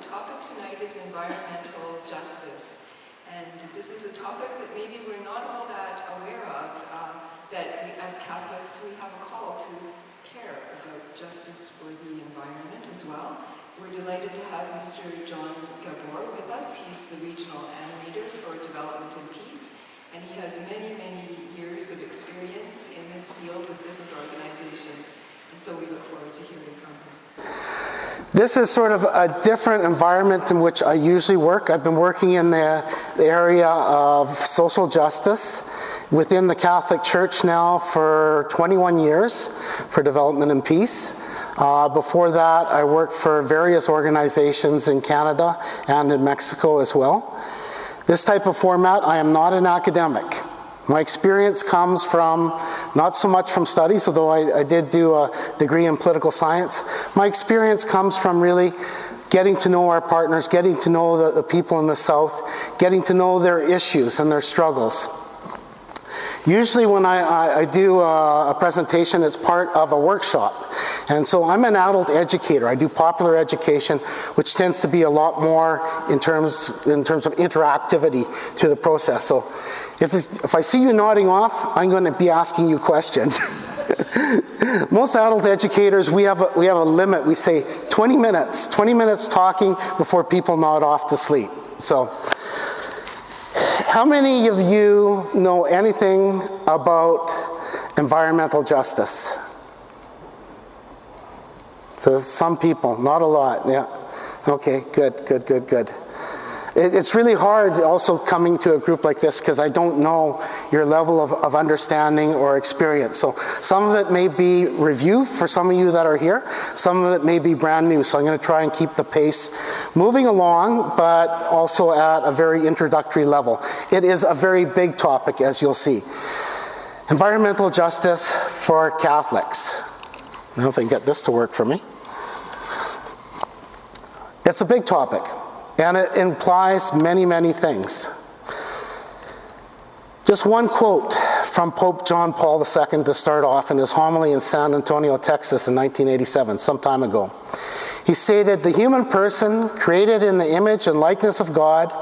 topic tonight is environmental justice. And this is a topic that maybe we're not all that aware of, that we, as Catholics, we have a call to care about justice for the environment as well. We're delighted to have Mr. John Gabor with us. He's the regional animator for development and peace, and he has many, many years of experience in this field with different organizations, and so we look forward to hearing from him. This is sort of a different environment in which I usually work. I've been working in the area of social justice within the Catholic Church now for 21 years for development and peace. Before that, I worked for various organizations in Canada and in Mexico as well. This type of format, I am not an academic. My experience comes from, not so much from studies, although I did do a degree in political science. My experience comes from really getting to know our partners, getting to know the people in the South, getting to know their issues and their struggles. Usually when I do a presentation, it's part of a workshop. And so I'm an adult educator. I do popular education, which tends to be a lot more in terms of interactivity through the process. So if I see you nodding off, I'm going to be asking you questions. Most adult educators, we have a limit. We say 20 minutes talking before people nod off to sleep. So how many of you know anything about environmental justice? So some people, not a lot, yeah. Okay, good. It's really hard also coming to a group like this because I don't know your level of understanding or experience. So some of it may be review for some of you that are here. Some of it may be brand new. So I'm going to try and keep the pace moving along, but also at a very introductory level. It is a very big topic, as you'll see. Environmental justice for Catholics. I don't know if I can get this to work for me. It's a big topic. And it implies many, many things. Just one quote from Pope John Paul II to start off in his homily in San Antonio, Texas in 1987, some time ago. He stated, "The human person, created in the image and likeness of God,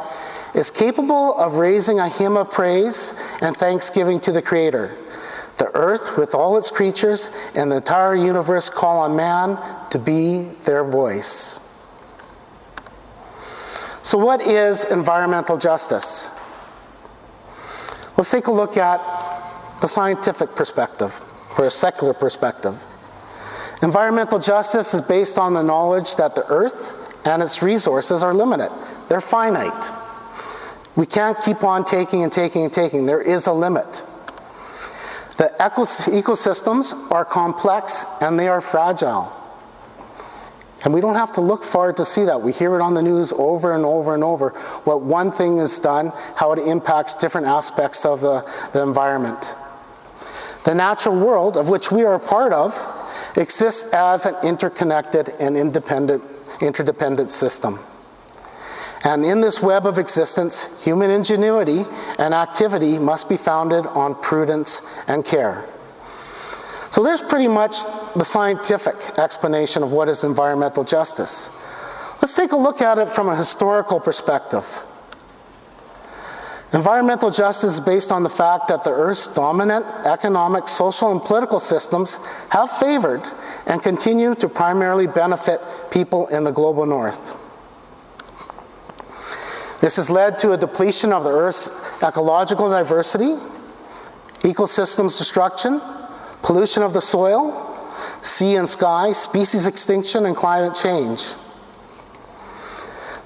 is capable of raising a hymn of praise and thanksgiving to the Creator. The earth, with all its creatures, and the entire universe call on man to be their voice." So what is environmental justice? Let's take a look at the scientific perspective, or a secular perspective. Environmental justice is based on the knowledge that the earth and its resources are limited. They're finite. We can't keep on taking and taking and taking. There is a limit. The ecosystems are complex and they are fragile. And we don't have to look far to see that. We hear it on the news over and over and over, what one thing has done, how it impacts different aspects of the environment. The natural world, of which we are a part of, exists as an interconnected and interdependent system. And in this web of existence, human ingenuity and activity must be founded on prudence and care. So there's pretty much the scientific explanation of what is environmental justice. Let's take a look at it from a historical perspective. Environmental justice is based on the fact that the Earth's dominant economic, social, and political systems have favored and continue to primarily benefit people in the global North. This has led to a depletion of the Earth's ecological diversity, ecosystems destruction, pollution of the soil, sea and sky, species extinction, and climate change.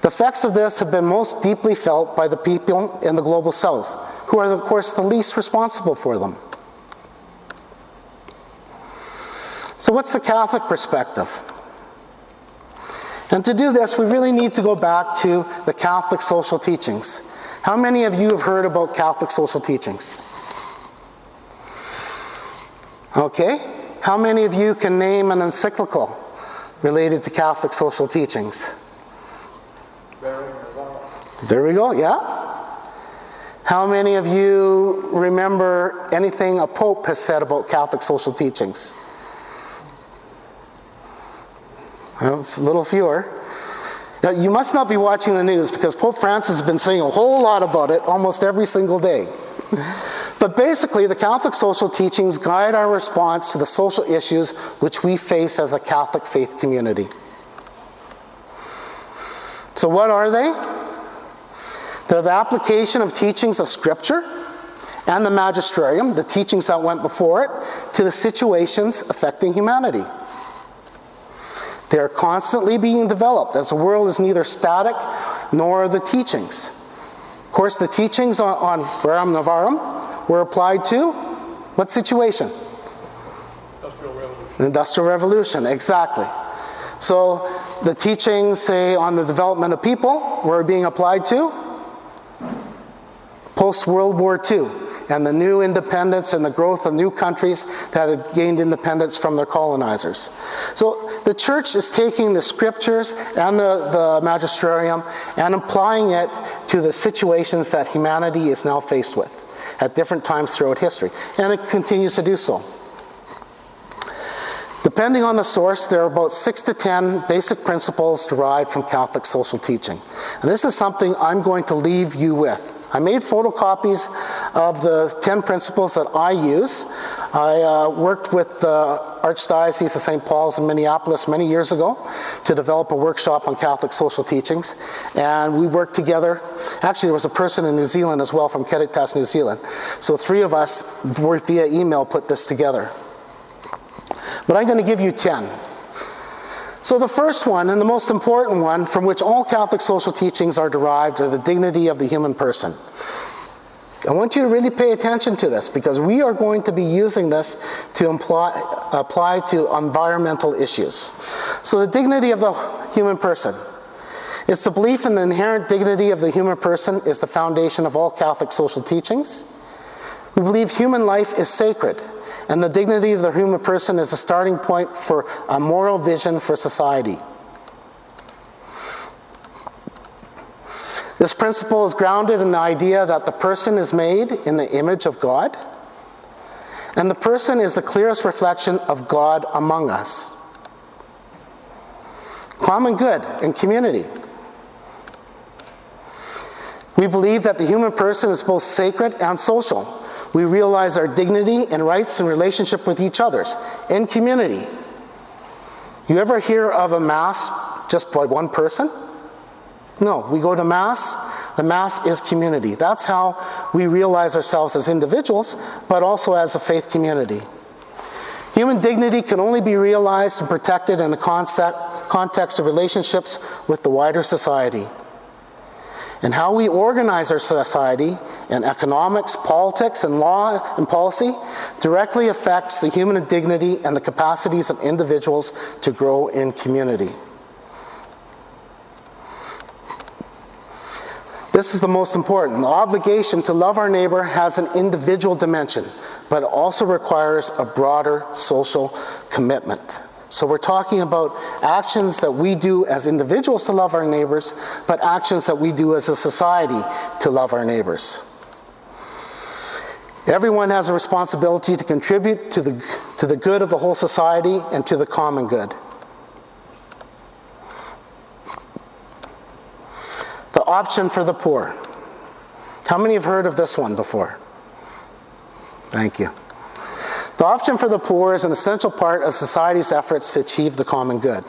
The effects of this have been most deeply felt by the people in the global South, who are, of course, the least responsible for them. So what's the Catholic perspective? And to do this, we really need to go back to the Catholic social teachings. How many of you have heard about Catholic social teachings? Okay. How many of you can name an encyclical related to Catholic social teachings? There we go, yeah. How many of you remember anything a pope has said about Catholic social teachings? A little fewer. Now, you must not be watching the news because Pope Francis has been saying a whole lot about it almost every single day. But basically, the Catholic social teachings guide our response to the social issues which we face as a Catholic faith community. So what are they? They're the application of teachings of Scripture and the magisterium, the teachings that went before it, to the situations affecting humanity. They are constantly being developed, as the world is neither static nor the teachings. Of course, the teachings on Rerum Novarum were applied to what situation? Industrial Revolution. The Industrial Revolution, exactly. So the teachings, say, on the development of people were being applied to post-World War II and the new independence and the growth of new countries that had gained independence from their colonizers. So the church is taking the scriptures and the magisterium and applying it to the situations that humanity is now faced with at different times throughout history. And it continues to do so. Depending on the source, there are about 6 to 10 basic principles derived from Catholic social teaching. And this is something I'm going to leave you with. I made photocopies of the 10 principles that I use. I worked with the Archdiocese of St. Paul's in Minneapolis many years ago to develop a workshop on Catholic social teachings. And we worked together. Actually, there was a person in New Zealand as well from Caritas, New Zealand. So 3 of us, via email, put this together. But I'm going to give you 10. So the first one, and the most important one, from which all Catholic social teachings are derived, are the dignity of the human person. I want you to really pay attention to this, because we are going to be using this to apply to environmental issues. So the dignity of the human person. It's the belief in the inherent dignity of the human person is the foundation of all Catholic social teachings. We believe human life is sacred, and the dignity of the human person is a starting point for a moral vision for society. This principle is grounded in the idea that the person is made in the image of God, and the person is the clearest reflection of God among us. Common good and community. We believe that the human person is both sacred and social. We realize our dignity and rights in relationship with each other's in community. You ever hear of a Mass just by one person? No, we go to Mass. The Mass is community. That's how we realize ourselves as individuals, but also as a faith community. Human dignity can only be realized and protected in the context of relationships with the wider society. And how we organize our society in economics, politics, and law and policy directly affects the human dignity and the capacities of individuals to grow in community. This is the most important. The obligation to love our neighbor has an individual dimension, but it also requires a broader social commitment. So we're talking about actions that we do as individuals to love our neighbors, but actions that we do as a society to love our neighbors. Everyone has a responsibility to contribute to the good of the whole society and to the common good. The option for the poor. How many have heard of this one before? Thank you. The option for the poor is an essential part of society's efforts to achieve the common good.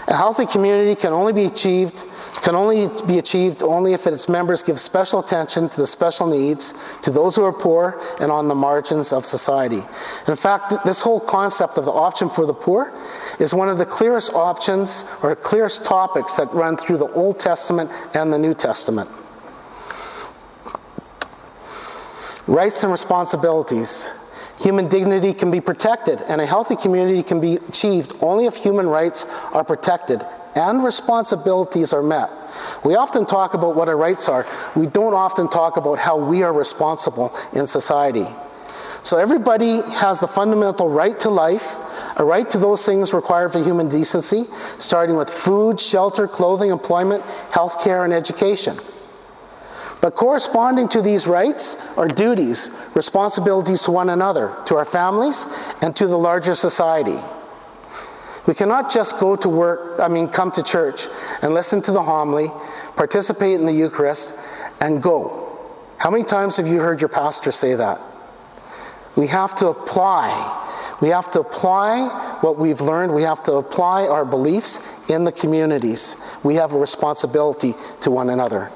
A healthy community can only be achieved only if its members give special attention to the special needs, to those who are poor and on the margins of society. In fact, this whole concept of the option for the poor is one of the clearest options or clearest topics that run through the Old Testament and the New Testament. Rights and responsibilities. Human dignity can be protected, and a healthy community can be achieved only if human rights are protected and responsibilities are met. We often talk about what our rights are. We don't often talk about how we are responsible in society. So everybody has the fundamental right to life, a right to those things required for human decency, starting with food, shelter, clothing, employment, healthcare, and education. But corresponding to these rights are duties, responsibilities to one another, to our families, and to the larger society. We cannot just come to church and listen to the homily, participate in the Eucharist, and go. How many times have you heard your pastor say that? We have to apply. We have to apply what we've learned. We have to apply our beliefs in the communities. We have a responsibility to one another.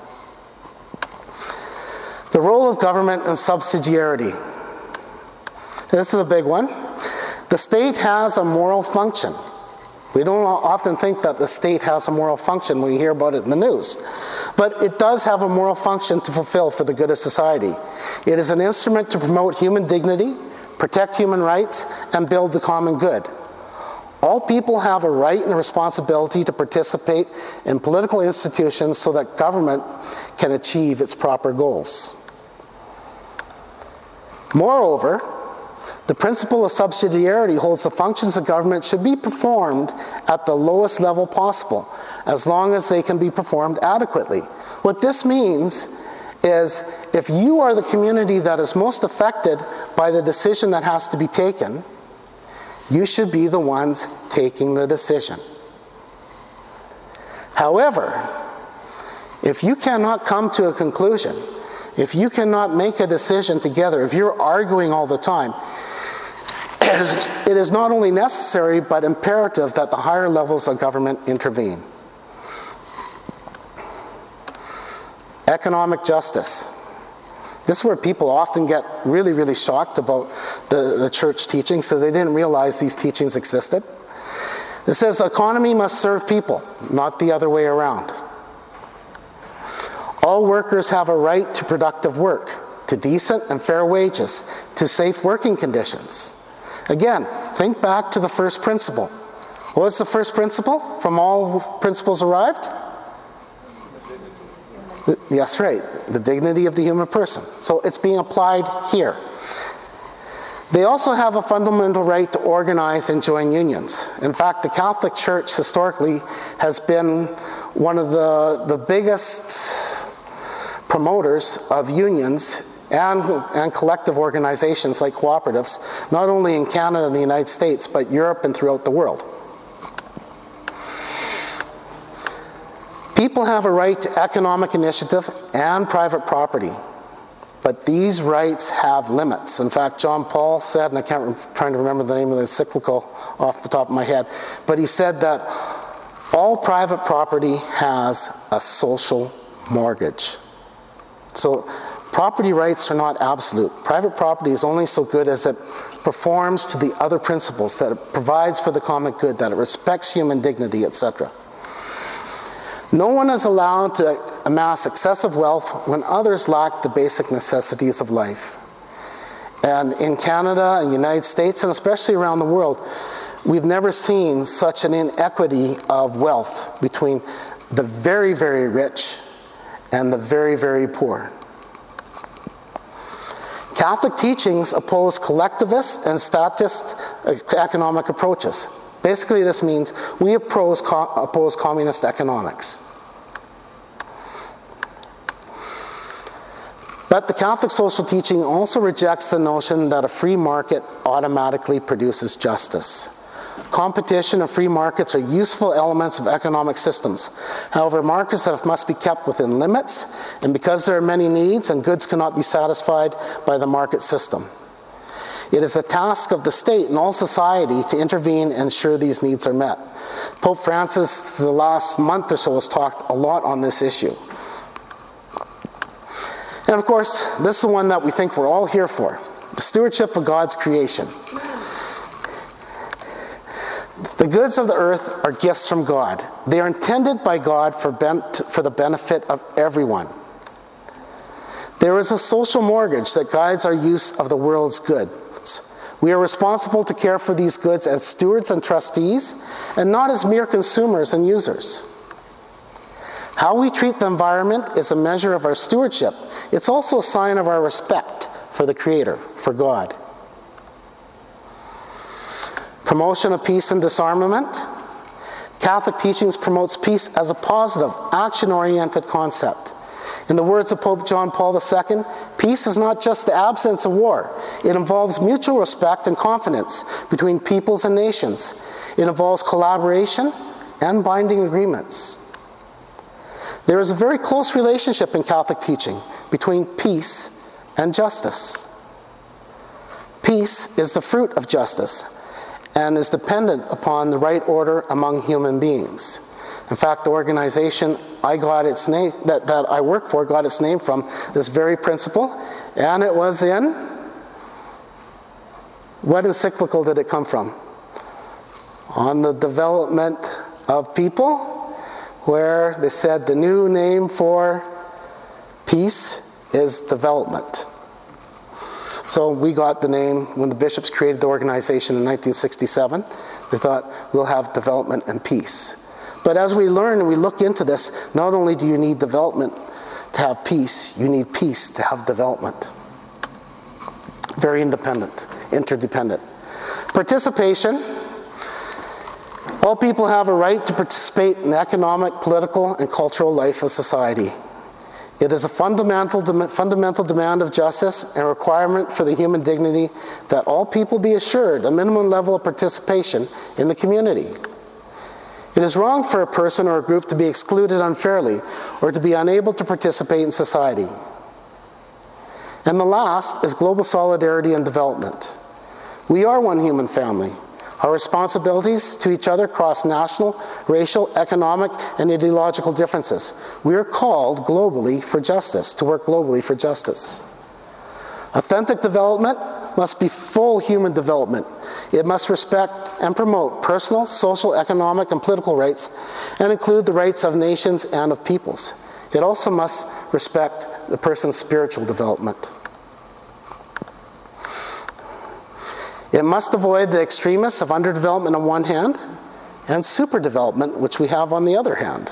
The role of government and subsidiarity. This is a big one. The state has a moral function. We don't often think that the state has a moral function when we hear about it in the news. But it does have a moral function to fulfill for the good of society. It is an instrument to promote human dignity, protect human rights, and build the common good. All people have a right and a responsibility to participate in political institutions so that government can achieve its proper goals. Moreover, the principle of subsidiarity holds the functions of government should be performed at the lowest level possible, as long as they can be performed adequately. What this means is if you are the community that is most affected by the decision that has to be taken, you should be the ones taking the decision. However, if you cannot come to a conclusion, if you cannot make a decision together, if you're arguing all the time, it is not only necessary but imperative that the higher levels of government intervene. Economic justice. This is where people often get really, really shocked about the church teachings, so they didn't realize these teachings existed. It says the economy must serve people, not the other way around. All workers have a right to productive work, to decent and fair wages, to safe working conditions. Again, think back to the first principle. What was the first principle from all principles arrived? Yes, right. The dignity of the human person. So it's being applied here. They also have a fundamental right to organize and join unions. In fact, the Catholic Church historically has been one of the biggest promoters of unions and collective organizations like cooperatives, not only in Canada and the United States, but Europe and throughout the world. People have a right to economic initiative and private property, but these rights have limits. In fact, John Paul said, and I'm trying to remember the name of the encyclical off the top of my head, but he said that all private property has a social mortgage. So property rights are not absolute. Private property is only so good as it performs to the other principles, that it provides for the common good, that it respects human dignity, etc. No one is allowed to amass excessive wealth when others lack the basic necessities of life. And in Canada and the United States, and especially around the world, we've never seen such an inequity of wealth between the very, very rich and the very, very poor. Catholic teachings oppose collectivist and statist economic approaches. Basically, this means we oppose communist economics. But the Catholic social teaching also rejects the notion that a free market automatically produces justice. Competition and free markets are useful elements of economic systems. However, markets must be kept within limits, and because there are many needs and goods cannot be satisfied by the market system. It is a task of the state and all society to intervene and ensure these needs are met. Pope Francis, the last month or so, has talked a lot on this issue. And of course, this is the one that we think we're all here for, the stewardship of God's creation. The goods of the earth are gifts from God. They are intended by God for the benefit of everyone. There is a social mortgage that guides our use of the world's goods. We are responsible to care for these goods as stewards and trustees, and not as mere consumers and users. How we treat the environment is a measure of our stewardship. It's also a sign of our respect for the Creator, for God. Promotion of peace and disarmament. Catholic teachings promotes peace as a positive, action-oriented concept. In the words of Pope John Paul II, peace is not just the absence of war. It involves mutual respect and confidence between peoples and nations. It involves collaboration and binding agreements. There is a very close relationship in Catholic teaching between peace and justice. Peace is the fruit of justice and is dependent upon the right order among human beings. In fact, the organization I got its name, that I work for, got its name from this very principle, and it was in, what encyclical did it come from? On the development of people, where they said the new name for peace is development. So we got the name when the bishops created the organization in 1967. They thought, we'll have development and peace. But as we learn and we look into this, not only do you need development to have peace, you need peace to have development. Very independent, interdependent. Participation. All people have a right to participate in the economic, political, and cultural life of society. It is a fundamental demand of justice and requirement for the human dignity that all people be assured a minimum level of participation in the community. It is wrong for a person or a group to be excluded unfairly or to be unable to participate in society. And the last is global solidarity and development. We are one human family. Our responsibilities to each other cross national, racial, economic, and ideological differences. We are called globally for justice, to work globally for justice. Authentic development must be full human development. It must respect and promote personal, social, economic, and political rights, and include the rights of nations and of peoples. It also must respect the person's spiritual development. It must avoid the extremists of underdevelopment on one hand and superdevelopment, which we have on the other hand.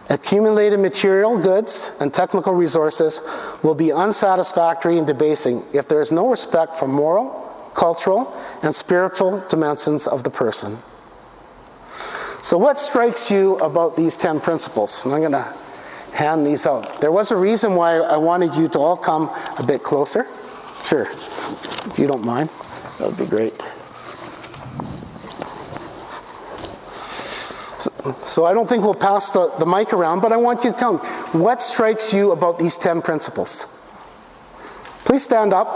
Accumulated material goods and technical resources will be unsatisfactory and debasing if there is no respect for moral, cultural, and spiritual dimensions of the person. So what strikes you about these 10 principles? And I'm going to hand these out. There was a reason why I wanted you to all come a bit closer. Sure, if you don't mind, that would be great. So I don't think we'll pass the mic around, but I want you to tell me, what strikes you about these 10 principles? Please stand up.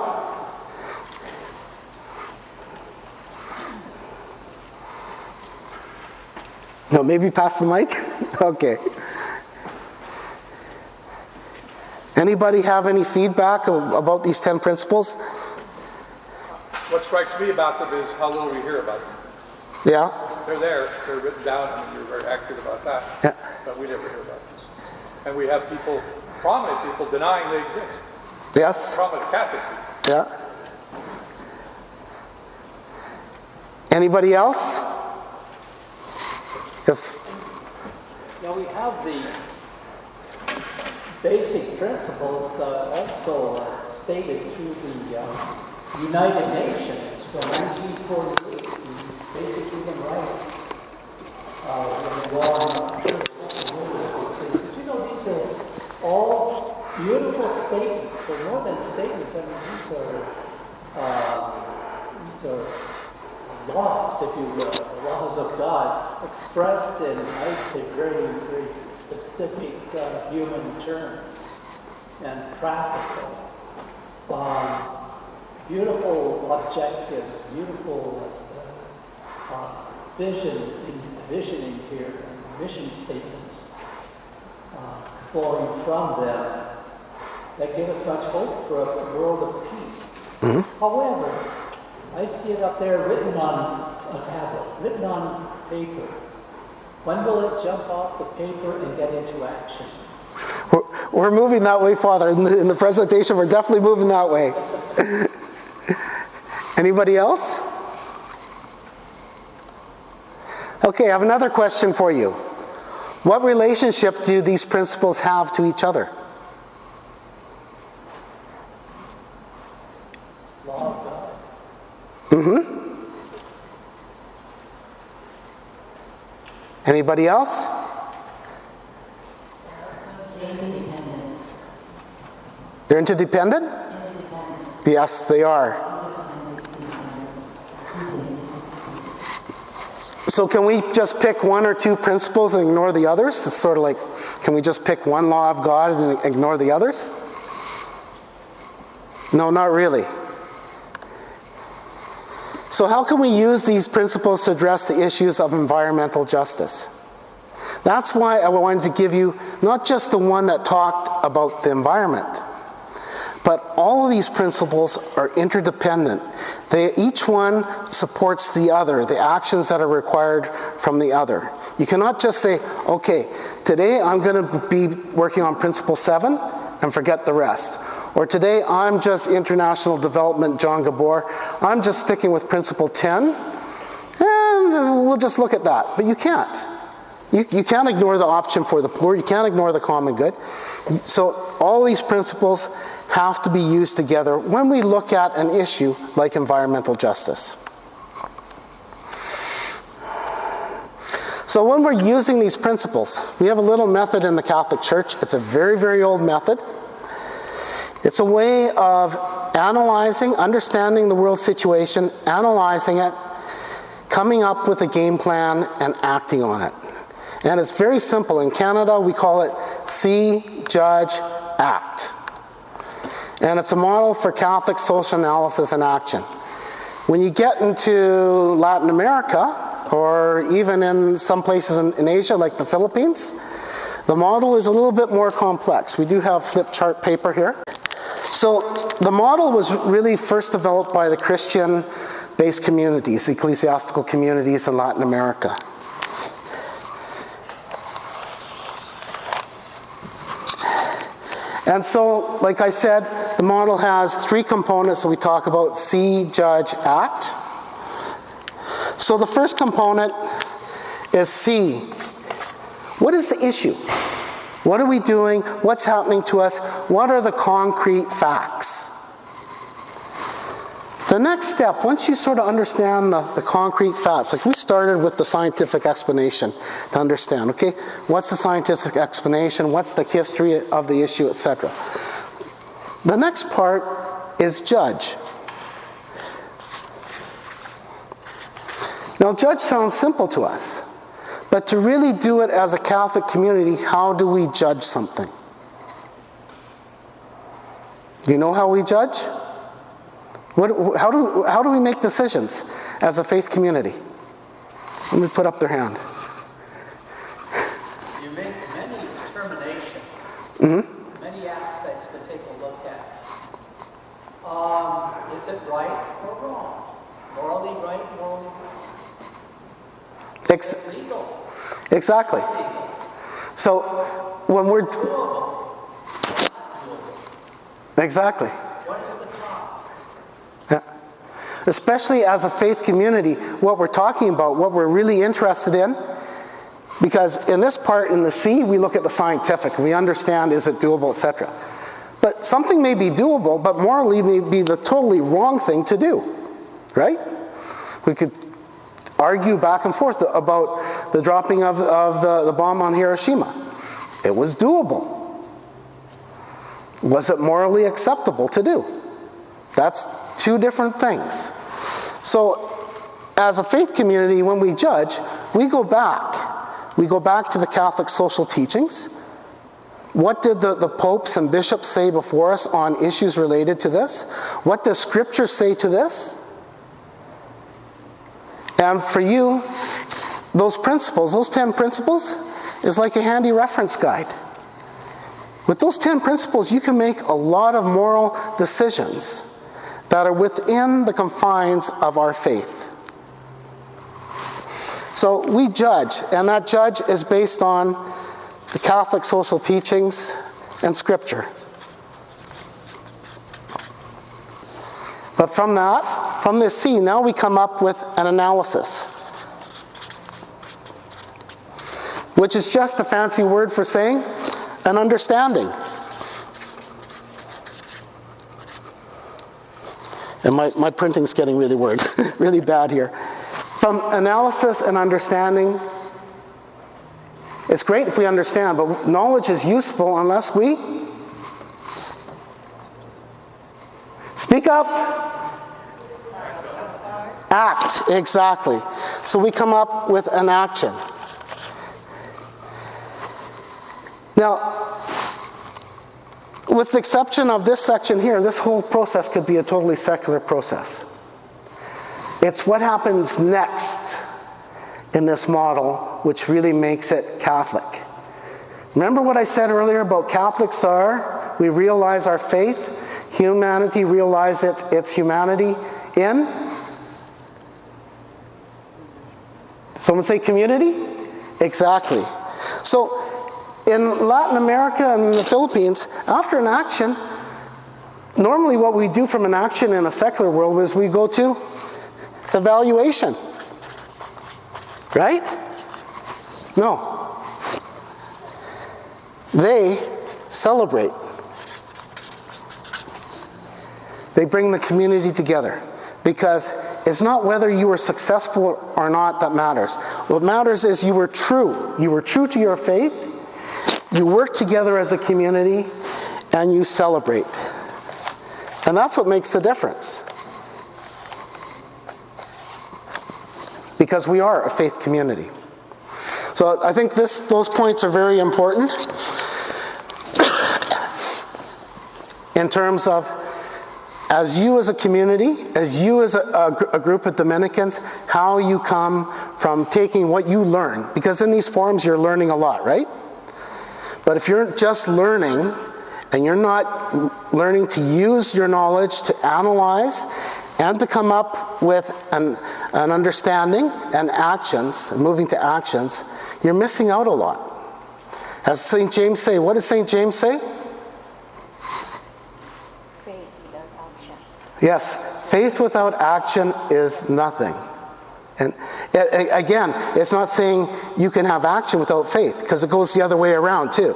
No, maybe pass the mic? Okay. Anybody have any feedback about these 10 principles? What strikes me about them is how little we hear about them. Yeah? They're there, they're written down, and you're very accurate about that. Yeah. But we never hear about this. And we have people, prominent people, denying they exist. Yes? Prominent Catholic people. Yeah. Anybody else? Yes. Yeah, we have the basic principles also stated through the United Nations from 1948, the basic human rights. But you know, these are all beautiful statements. They're more than statements. I mean, these are laws, if you will, the laws of God, expressed in, I would say, very, very specific human terms and practical. Beautiful objectives, beautiful visioning here, and mission statements flowing from them that give us much hope for a world of peace. Mm-hmm. However, I see it up there written on a tablet, written on paper. When will it jump off the paper and get into action? We're moving that way, Father. In the presentation, we're definitely moving that way. Anybody else? Okay, I have another question for you. What relationship do these principles have to each other? Law of God. Mm-hmm. Anybody else? Interdependent. They're interdependent? Yes, they are. So can we just pick one or two principles and ignore the others? It's sort of like, can we just pick one law of God and ignore the others? No, not really. So how can we use these principles to address the issues of environmental justice? That's why I wanted to give you not just the one that talked about the environment, but all of these principles are interdependent. Each one supports the other, the actions that are required from the other. You cannot just say, okay, today I'm going to be working on Principle 7 and forget the rest. Or today I'm just International Development, John Gabor. I'm just sticking with Principle 10, and we'll just look at that. But you can't. You can't ignore the option for the poor. You can't ignore the common good. So all these principles have to be used together when we look at an issue like environmental justice. So when we're using these principles, we have a little method in the Catholic Church. It's a very, very old method. It's a way of analyzing, understanding the world situation, analyzing it, coming up with a game plan, and acting on it. And it's very simple. In Canada, we call it See, Judge, Act. And it's a model for Catholic social analysis and action. When you get into Latin America, or even in some places in Asia, like the Philippines, the model is a little bit more complex. We do have flip chart paper here. So the model was really first developed by the Christian-based communities, ecclesiastical communities in Latin America. And so, like I said, the model has three components that we talk about: see, judge, act. So the first component is see. What is the issue? What are we doing? What's happening to us? What are the concrete facts? The next step, once you sort of understand the concrete facts, like we started with the scientific explanation to understand, okay, what's the scientific explanation, what's the history of the issue, etc. The next part is judge. Now, judge sounds simple to us, but to really do it as a Catholic community, how do we judge something? Do you know how we judge? How do we make decisions as a faith community? Let me put up their hand. You make many determinations, many aspects to take a look at. Is it right or wrong? Morally right, morally wrong? Legal. Exactly. Legal. So when we're... Doable. Exactly. What is the cost? Yeah. Especially as a faith community, what we're talking about, what we're really interested in, because in this part, in the C, we look at the scientific. We understand, is it doable, etc. But something may be doable, but morally may be the totally wrong thing to do, right? We could argue back and forth about the dropping of the bomb on Hiroshima. It was doable. Was it morally acceptable to do? That's two different things. So, as a faith community, when we judge, we go back. We go back to the Catholic social teachings. What did the popes and bishops say before us on issues related to this? What does Scripture say to this? And for you, those principles, those 10 principles, is like a handy reference guide. With those 10 principles, you can make a lot of moral decisions that are within the confines of our faith. So we judge, and that judge is based on the Catholic social teachings and Scripture. But from this C, now we come up with an analysis, which is just a fancy word for saying an understanding. And my printing's getting really bad here. From analysis and understanding, it's great if we understand, but knowledge is useful unless we Speak up. Act, exactly. So we come up with an action. Now, with the exception of this section here, this whole process could be a totally secular process. It's what happens next in this model which really makes it Catholic. Remember what I said earlier about Catholics are, we realize our faith, humanity realizes its humanity in? Someone say community? Exactly. So, in Latin America and the Philippines, after an action, normally what we do from an action in a secular world is we go to evaluation. Right? No. They celebrate. They bring the community together. Because it's not whether you were successful or not that matters. What matters is you were true. You were true to your faith. You work together as a community. And you celebrate. And that's what makes the difference. Because we are a faith community. So I think those points are very important. In terms of as you as a community, as you as a group of Dominicans, how you come from taking what you learn. Because in these forums you're learning a lot, right? But if you're just learning, and you're not learning to use your knowledge to analyze, and to come up with an understanding and actions, moving to actions, you're missing out a lot. As St. James say, what does St. James say? Yes, faith without action is nothing. And again, it's not saying you can have action without faith, because it goes the other way around too.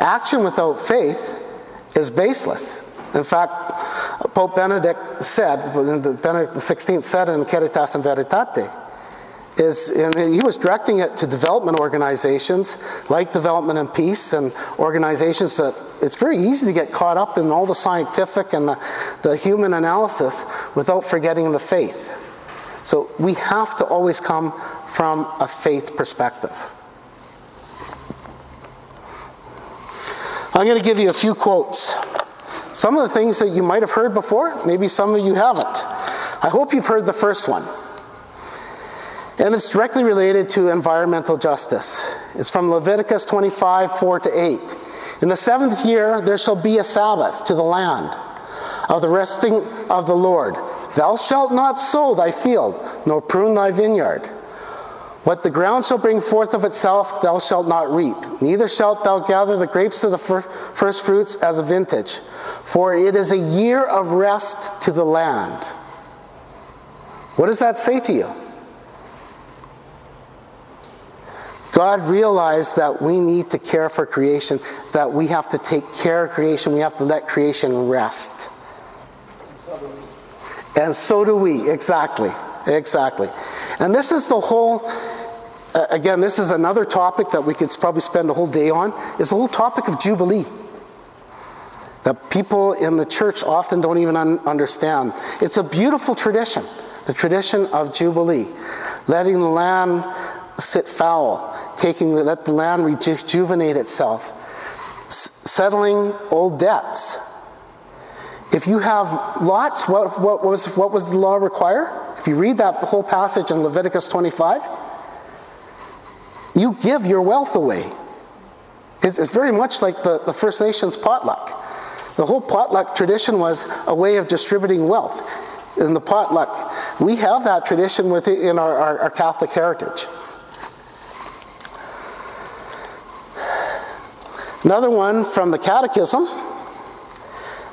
Action without faith is baseless. In fact, Pope Benedict said, Benedict XVI said in Caritas in Veritate, and he was directing it to development organizations like Development and Peace, and organizations that it's very easy to get caught up in all the scientific and the human analysis without forgetting the faith. So we have to always come from a faith perspective. I'm going to give you a few quotes. Some of the things that you might have heard before, maybe some of you haven't. I hope you've heard the first one. And it's directly related to environmental justice. It's from Leviticus 25, 4-8. In the 7th year there shall be a Sabbath to the land of the resting of the Lord. Thou shalt not sow thy field, nor prune thy vineyard. What the ground shall bring forth of itself, thou shalt not reap. Neither shalt thou gather the grapes of the first fruits as a vintage. For it is a year of rest to the land. What does that say to you? God realized that we need to care for creation, that we have to take care of creation, we have to let creation rest. And so do we, exactly. And this is the whole, again, this is another topic that we could probably spend a whole day on, is the whole topic of Jubilee. That people in the church often don't even understand. It's a beautiful tradition, the tradition of Jubilee. Letting the land sit fallow, let the land rejuvenate itself, settling old debts. If you have lots, what was the law require? If you read that whole passage in Leviticus 25, you give your wealth away. It's very much like the First Nations potluck. The whole potluck tradition was a way of distributing wealth. In the potluck, we have that tradition within our Catholic heritage. Another one from the Catechism.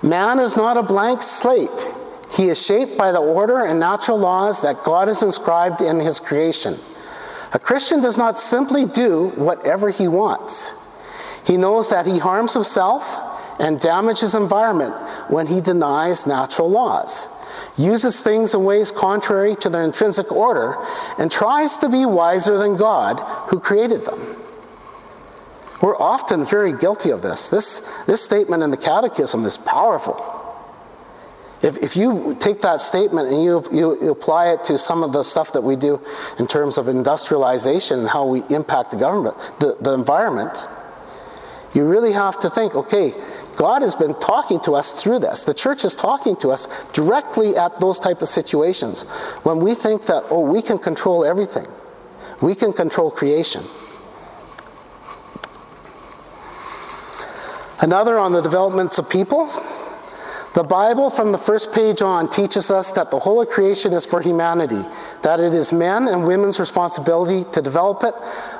Man is not a blank slate. He is shaped by the order and natural laws that God has inscribed in his creation. A Christian does not simply do whatever he wants. He knows that he harms himself and damages environment when he denies natural laws, uses things in ways contrary to their intrinsic order, and tries to be wiser than God who created them. We're often very guilty of this. This statement in the Catechism is powerful. If you take that statement and you apply it to some of the stuff that we do in terms of industrialization and how we impact the environment, you really have to think, okay, God has been talking to us through this. The church is talking to us directly at those type of situations. When we think that, oh, we can control everything. We can control creation. Another on the developments of people. The Bible, from the first page on, teaches us that the whole of creation is for humanity, that it is men and women's responsibility to develop it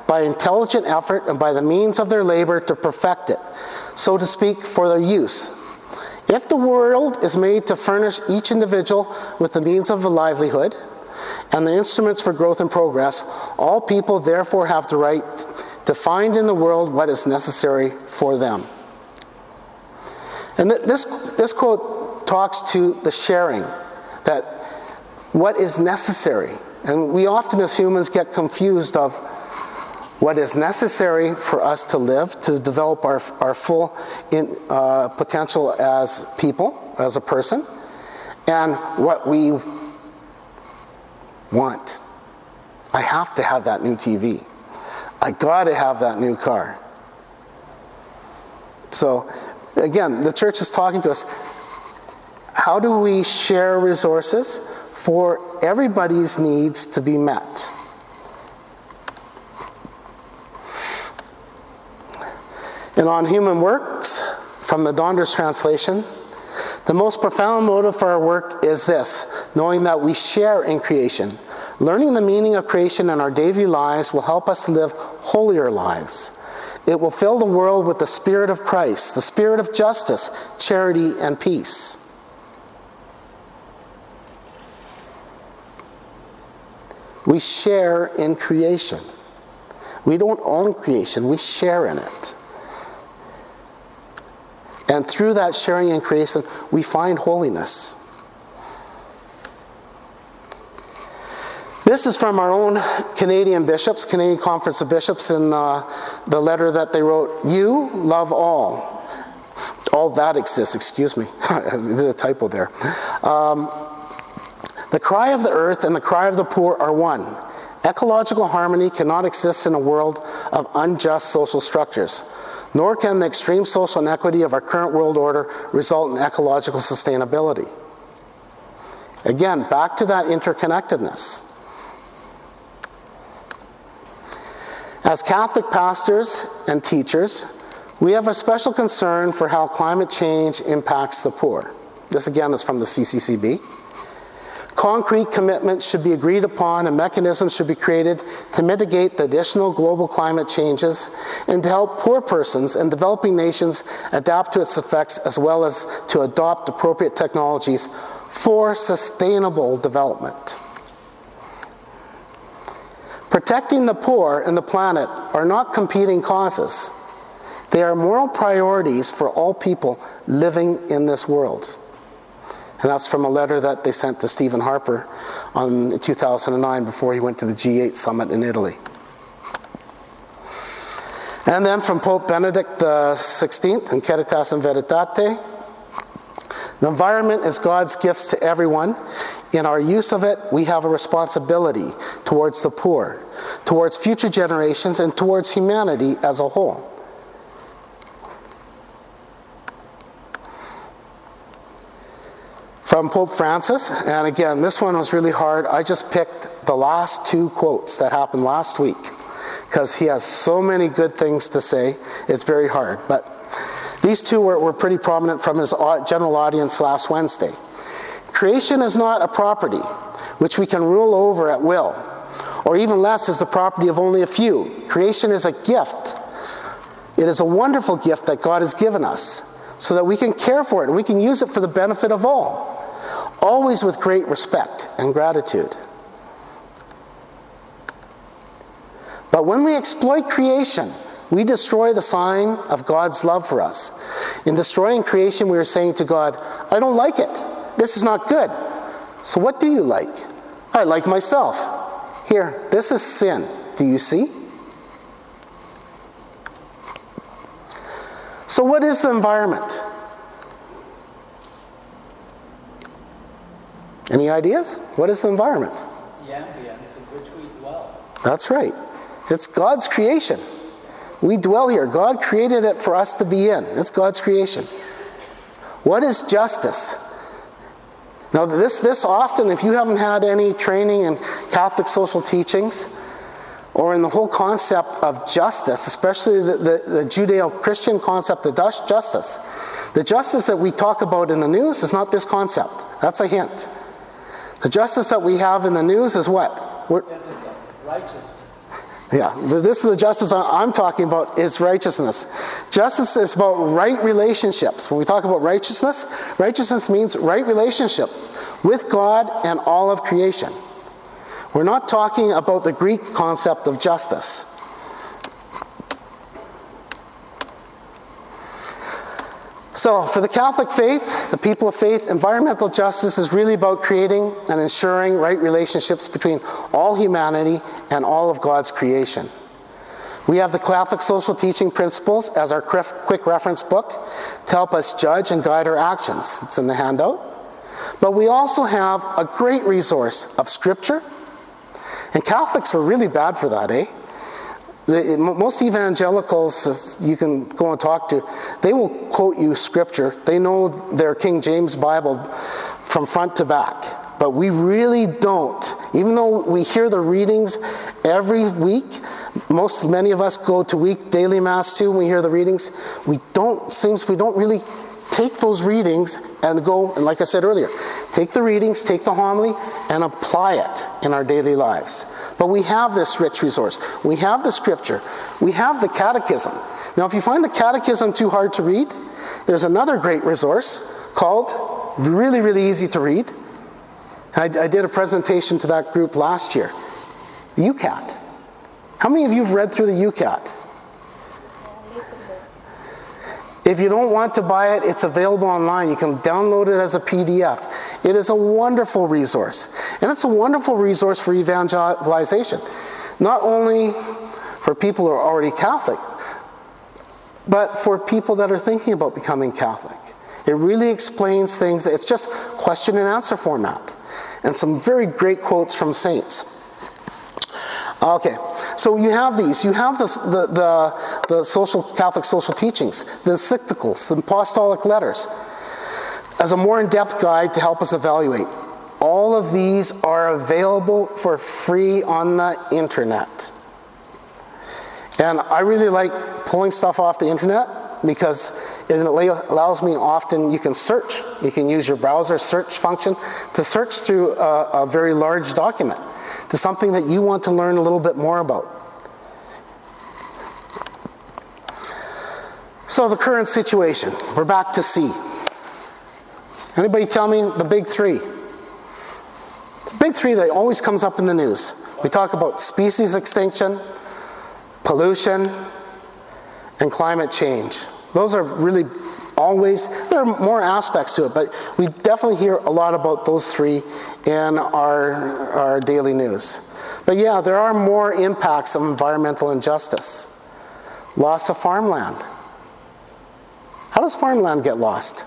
by intelligent effort and by the means of their labor to perfect it, so to speak, for their use. If the world is made to furnish each individual with the means of a livelihood and the instruments for growth and progress, all people therefore have the right to find in the world what is necessary for them. And this quote talks to the sharing, that what is necessary. And we often as humans get confused of what is necessary for us to live, to develop our full potential as people, as a person, and what we want. I have to have that new TV. I got to have that new car. So, again, the church is talking to us. How do we share resources for everybody's needs to be met? And on human works, from the Donders translation, the most profound motive for our work is this: knowing that we share in creation. Learning the meaning of creation in our daily lives will help us live holier lives. It will fill the world with the Spirit of Christ, the spirit of justice, charity, and peace. We share in creation. We don't own creation, we share in it. And through that sharing in creation, we find holiness. This is from our own Canadian bishops, Canadian Conference of Bishops, in the letter that they wrote. You love all. All that exists, excuse me. I did a typo there. The cry of the earth and the cry of the poor are one. Ecological harmony cannot exist in a world of unjust social structures, nor can the extreme social inequity of our current world order result in ecological sustainability. Again, back to that interconnectedness. As Catholic pastors and teachers, we have a special concern for how climate change impacts the poor. This again is from the CCCB. Concrete commitments should be agreed upon and mechanisms should be created to mitigate the additional global climate changes and to help poor persons and developing nations adapt to its effects, as well as to adopt appropriate technologies for sustainable development. Protecting the poor and the planet are not competing causes. They are moral priorities for all people living in this world. And that's from a letter that they sent to Stephen Harper in 2009 before he went to the G8 summit in Italy. And then from Pope Benedict XVI in Caritas in Veritate, the environment is God's gifts to everyone. In our use of it, we have a responsibility towards the poor, towards future generations, and towards humanity as a whole. From Pope Francis, and again, this one was really hard. I just picked the last two quotes that happened last week because he has so many good things to say. It's very hard. But these two were pretty prominent from his general audience last Wednesday. Creation is not a property which we can rule over at will, or even less is the property of only a few. Creation is a gift. It is a wonderful gift that God has given us so that we can care for it and we can use it for the benefit of all. Always with great respect and gratitude. But when we exploit creation, we destroy the sign of God's love for us. In destroying creation, we are saying to God, I don't like it. This is not good. So what do you like? I like myself. Here, this is sin. Do you see? So what is the environment? Any ideas? What is the environment? The ambience in which we dwell. That's right. It's God's creation. We dwell here. God created it for us to be in. It's God's creation. What is justice? Now this often, if you haven't had any training in Catholic social teachings, or in the whole concept of justice, especially the Judeo-Christian concept of justice, the justice that we talk about in the news is not this concept. That's a hint. The justice that we have in the news is what? Righteousness. Yeah, this is the justice I'm talking about, is righteousness. Justice is about right relationships. When we talk about righteousness, righteousness means right relationship with God and all of creation. We're not talking about the Greek concept of justice. So, for the Catholic faith, the people of faith, environmental justice is really about creating and ensuring right relationships between all humanity and all of God's creation. We have the Catholic social teaching principles as our quick reference book to help us judge and guide our actions. It's in the handout. But we also have a great resource of Scripture. And Catholics are really bad for that, eh? Most evangelicals you can go and talk to, they will quote you Scripture. They know their King James Bible from front to back. But we really don't. Even though we hear the readings every week, many of us go to daily Mass too, when we hear the readings, we don't really take those readings and go, and like I said earlier, take the readings, take the homily, and apply it in our daily lives. But we have this rich resource. We have the Scripture. We have the Catechism. Now, if you find the Catechism too hard to read, there's another great resource called, really, really easy to read. I did a presentation to that group last year. The UCAT. How many of you have read through the UCAT? If you don't want to buy it, it's available online. You can download it as a PDF. It is a wonderful resource. And it's a wonderful resource for evangelization. Not only for people who are already Catholic, but for people that are thinking about becoming Catholic. It really explains things. It's just question and answer format. And some very great quotes from saints. Okay, so you have these. You have the Catholic social teachings, the encyclicals, the apostolic letters, as a more in-depth guide to help us evaluate. All of these are available for free on the internet. And I really like pulling stuff off the internet because it allows me often, you can search. You can use your browser search function to search through a very large document to something that you want to learn a little bit more about. So the current situation, we're back to C. Anybody tell me the big three? The big three that always comes up in the news. We talk about species extinction, pollution, and climate change. Those are really always, there are more aspects to it, but we definitely hear a lot about those three in our daily news. But yeah, there are more impacts of environmental injustice. Loss of farmland. How does farmland get lost?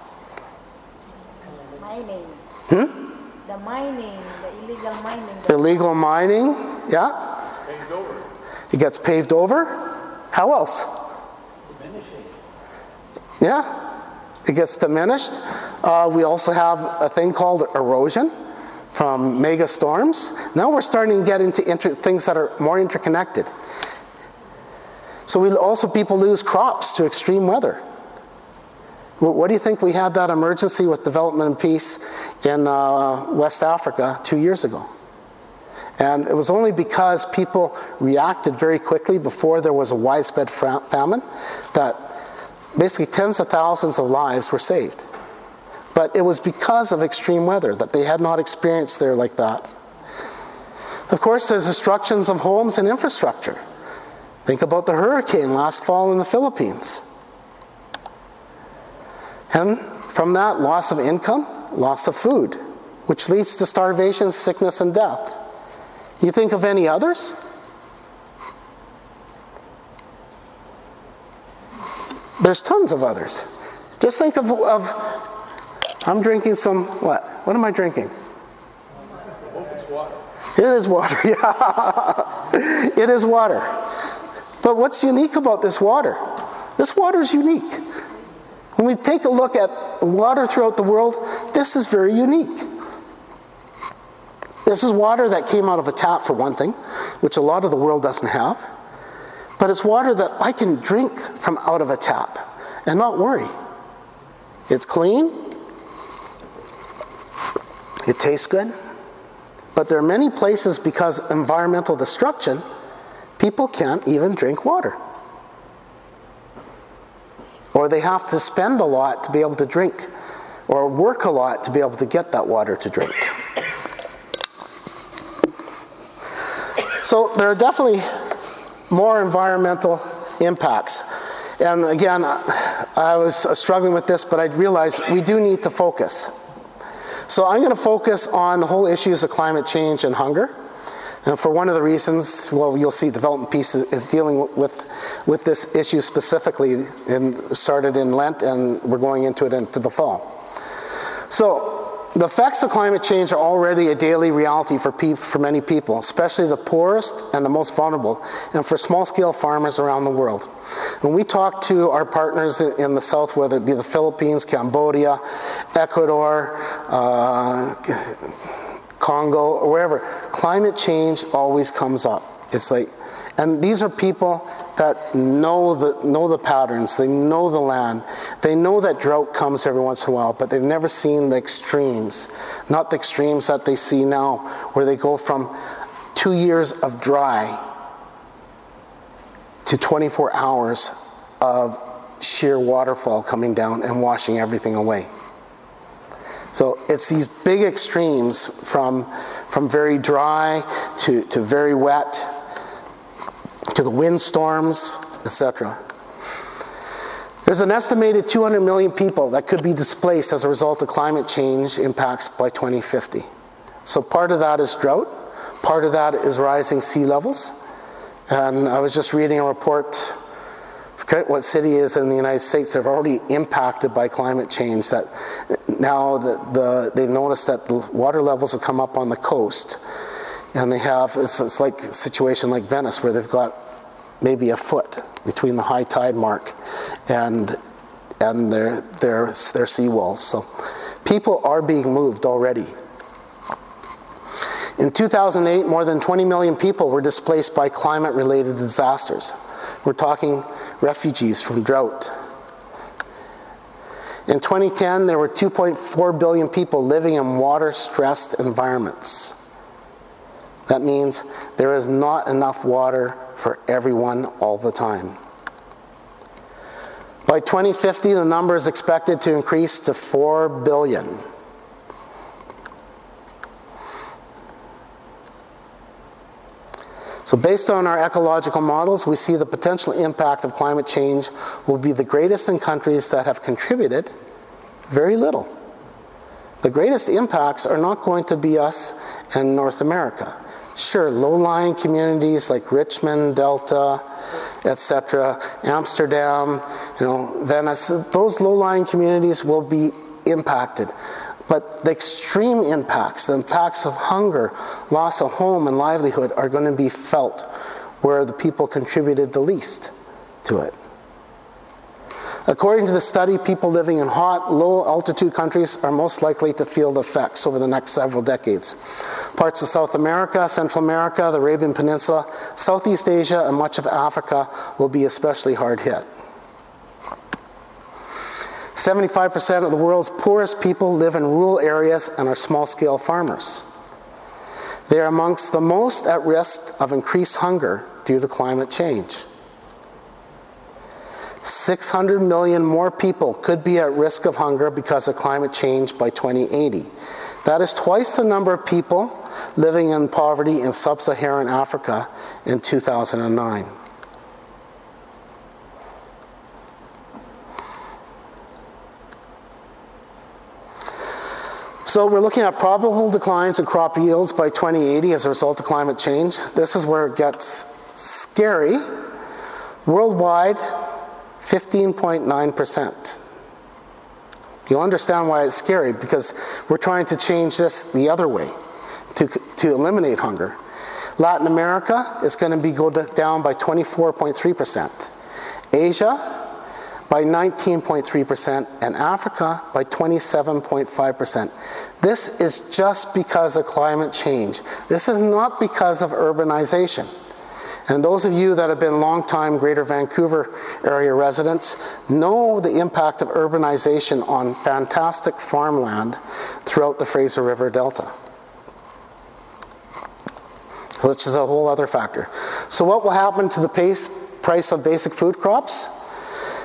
Mining. The mining, the illegal mining. Illegal mining, yeah. Paved over. It gets paved over. How else? Diminishing. Yeah. It gets diminished. We also have a thing called erosion from mega storms. Now we're starting to get into things that are more interconnected. So people lose crops to extreme weather. What do you think we had that emergency with development and peace in West Africa 2 years ago? And it was only because people reacted very quickly before there was a widespread famine that basically tens of thousands of lives were saved. But it was because of extreme weather that they had not experienced there like that. Of course, there's destructions of homes and infrastructure. Think about the hurricane last fall in the Philippines. And from that, loss of income, loss of food, which leads to starvation, sickness, and death. You think of any others? There's tons of others. Just think of I'm drinking some, what am I drinking? It is water, yeah. It is water. But what's unique about this water? This water is unique. When we take a look at water throughout the world, this is very unique. This is water that came out of a tap, for one thing, which a lot of the world doesn't have. But it's water that I can drink from out of a tap and not worry. It's clean. It tastes good. But there are many places, because of environmental destruction, people can't even drink water. Or they have to spend a lot to be able to drink, or work a lot to be able to get that water to drink. So there are definitely more environmental impacts. And again, I was struggling with this, but I realized we do need to focus. So I'm going to focus on the whole issues of climate change and hunger. And for one of the reasons, well, you'll see Development Peace is dealing with this issue specifically, and started in Lent, and we're going into it into the fall. So the effects of climate change are already a daily reality for many people, especially the poorest and the most vulnerable, and for small-scale farmers around the world. When we talk to our partners in the south, whether it be the Philippines, Cambodia, Ecuador, Congo, or wherever, climate change always comes up. It's like, and these are people that know the patterns, they know the land, they know that drought comes every once in a while, but they've never seen the extremes. Not the extremes that they see now, where they go from 2 years of dry to 24 hours of sheer waterfall coming down and washing everything away. So it's these big extremes from very dry to very wet, to the windstorms, etc. There's an estimated 200 million people that could be displaced as a result of climate change impacts by 2050. So part of that is drought, part of that is rising sea levels. And I was just reading a report, I forget what city is in the United States, they're already impacted by climate change, that now they've noticed that the water levels have come up on the coast. And they have, it's like a situation like Venice, where they've got maybe a foot between the high tide mark and their seawalls. So people are being moved already. In 2008, more than 20 million people were displaced by climate-related disasters. We're talking refugees from drought. In 2010, there were 2.4 billion people living in water-stressed environments. That means there is not enough water for everyone all the time. By 2050, the number is expected to increase to 4 billion. So based on our ecological models, we see the potential impact of climate change will be the greatest in countries that have contributed very little. The greatest impacts are not going to be us and North America. Sure, low-lying communities like Richmond, Delta, etc., Amsterdam, Venice, those low-lying communities will be impacted. But the extreme impacts, the impacts of hunger, loss of home and livelihood, are going to be felt where the people contributed the least to it. According to the study, people living in hot, low-altitude countries are most likely to feel the effects over the next several decades. Parts of South America, Central America, the Arabian Peninsula, Southeast Asia, and much of Africa will be especially hard hit. 75% of the world's poorest people live in rural areas and are small-scale farmers. They are amongst the most at risk of increased hunger due to climate change. 600 million more people could be at risk of hunger because of climate change by 2080. That is twice the number of people living in poverty in sub-Saharan Africa in 2009. So we're looking at probable declines in crop yields by 2080 as a result of climate change. This is where it gets scary. Worldwide, 15.9%. You'll understand why it's scary, because we're trying to change this the other way, to eliminate hunger. Latin America is going to go down by 24.3%. Asia by 19.3%, and Africa by 27.5%. This is just because of climate change. This is not because of urbanization. And those of you that have been long-time Greater Vancouver area residents know the impact of urbanization on fantastic farmland throughout the Fraser River Delta, which is a whole other factor. So what will happen to the price of basic food crops?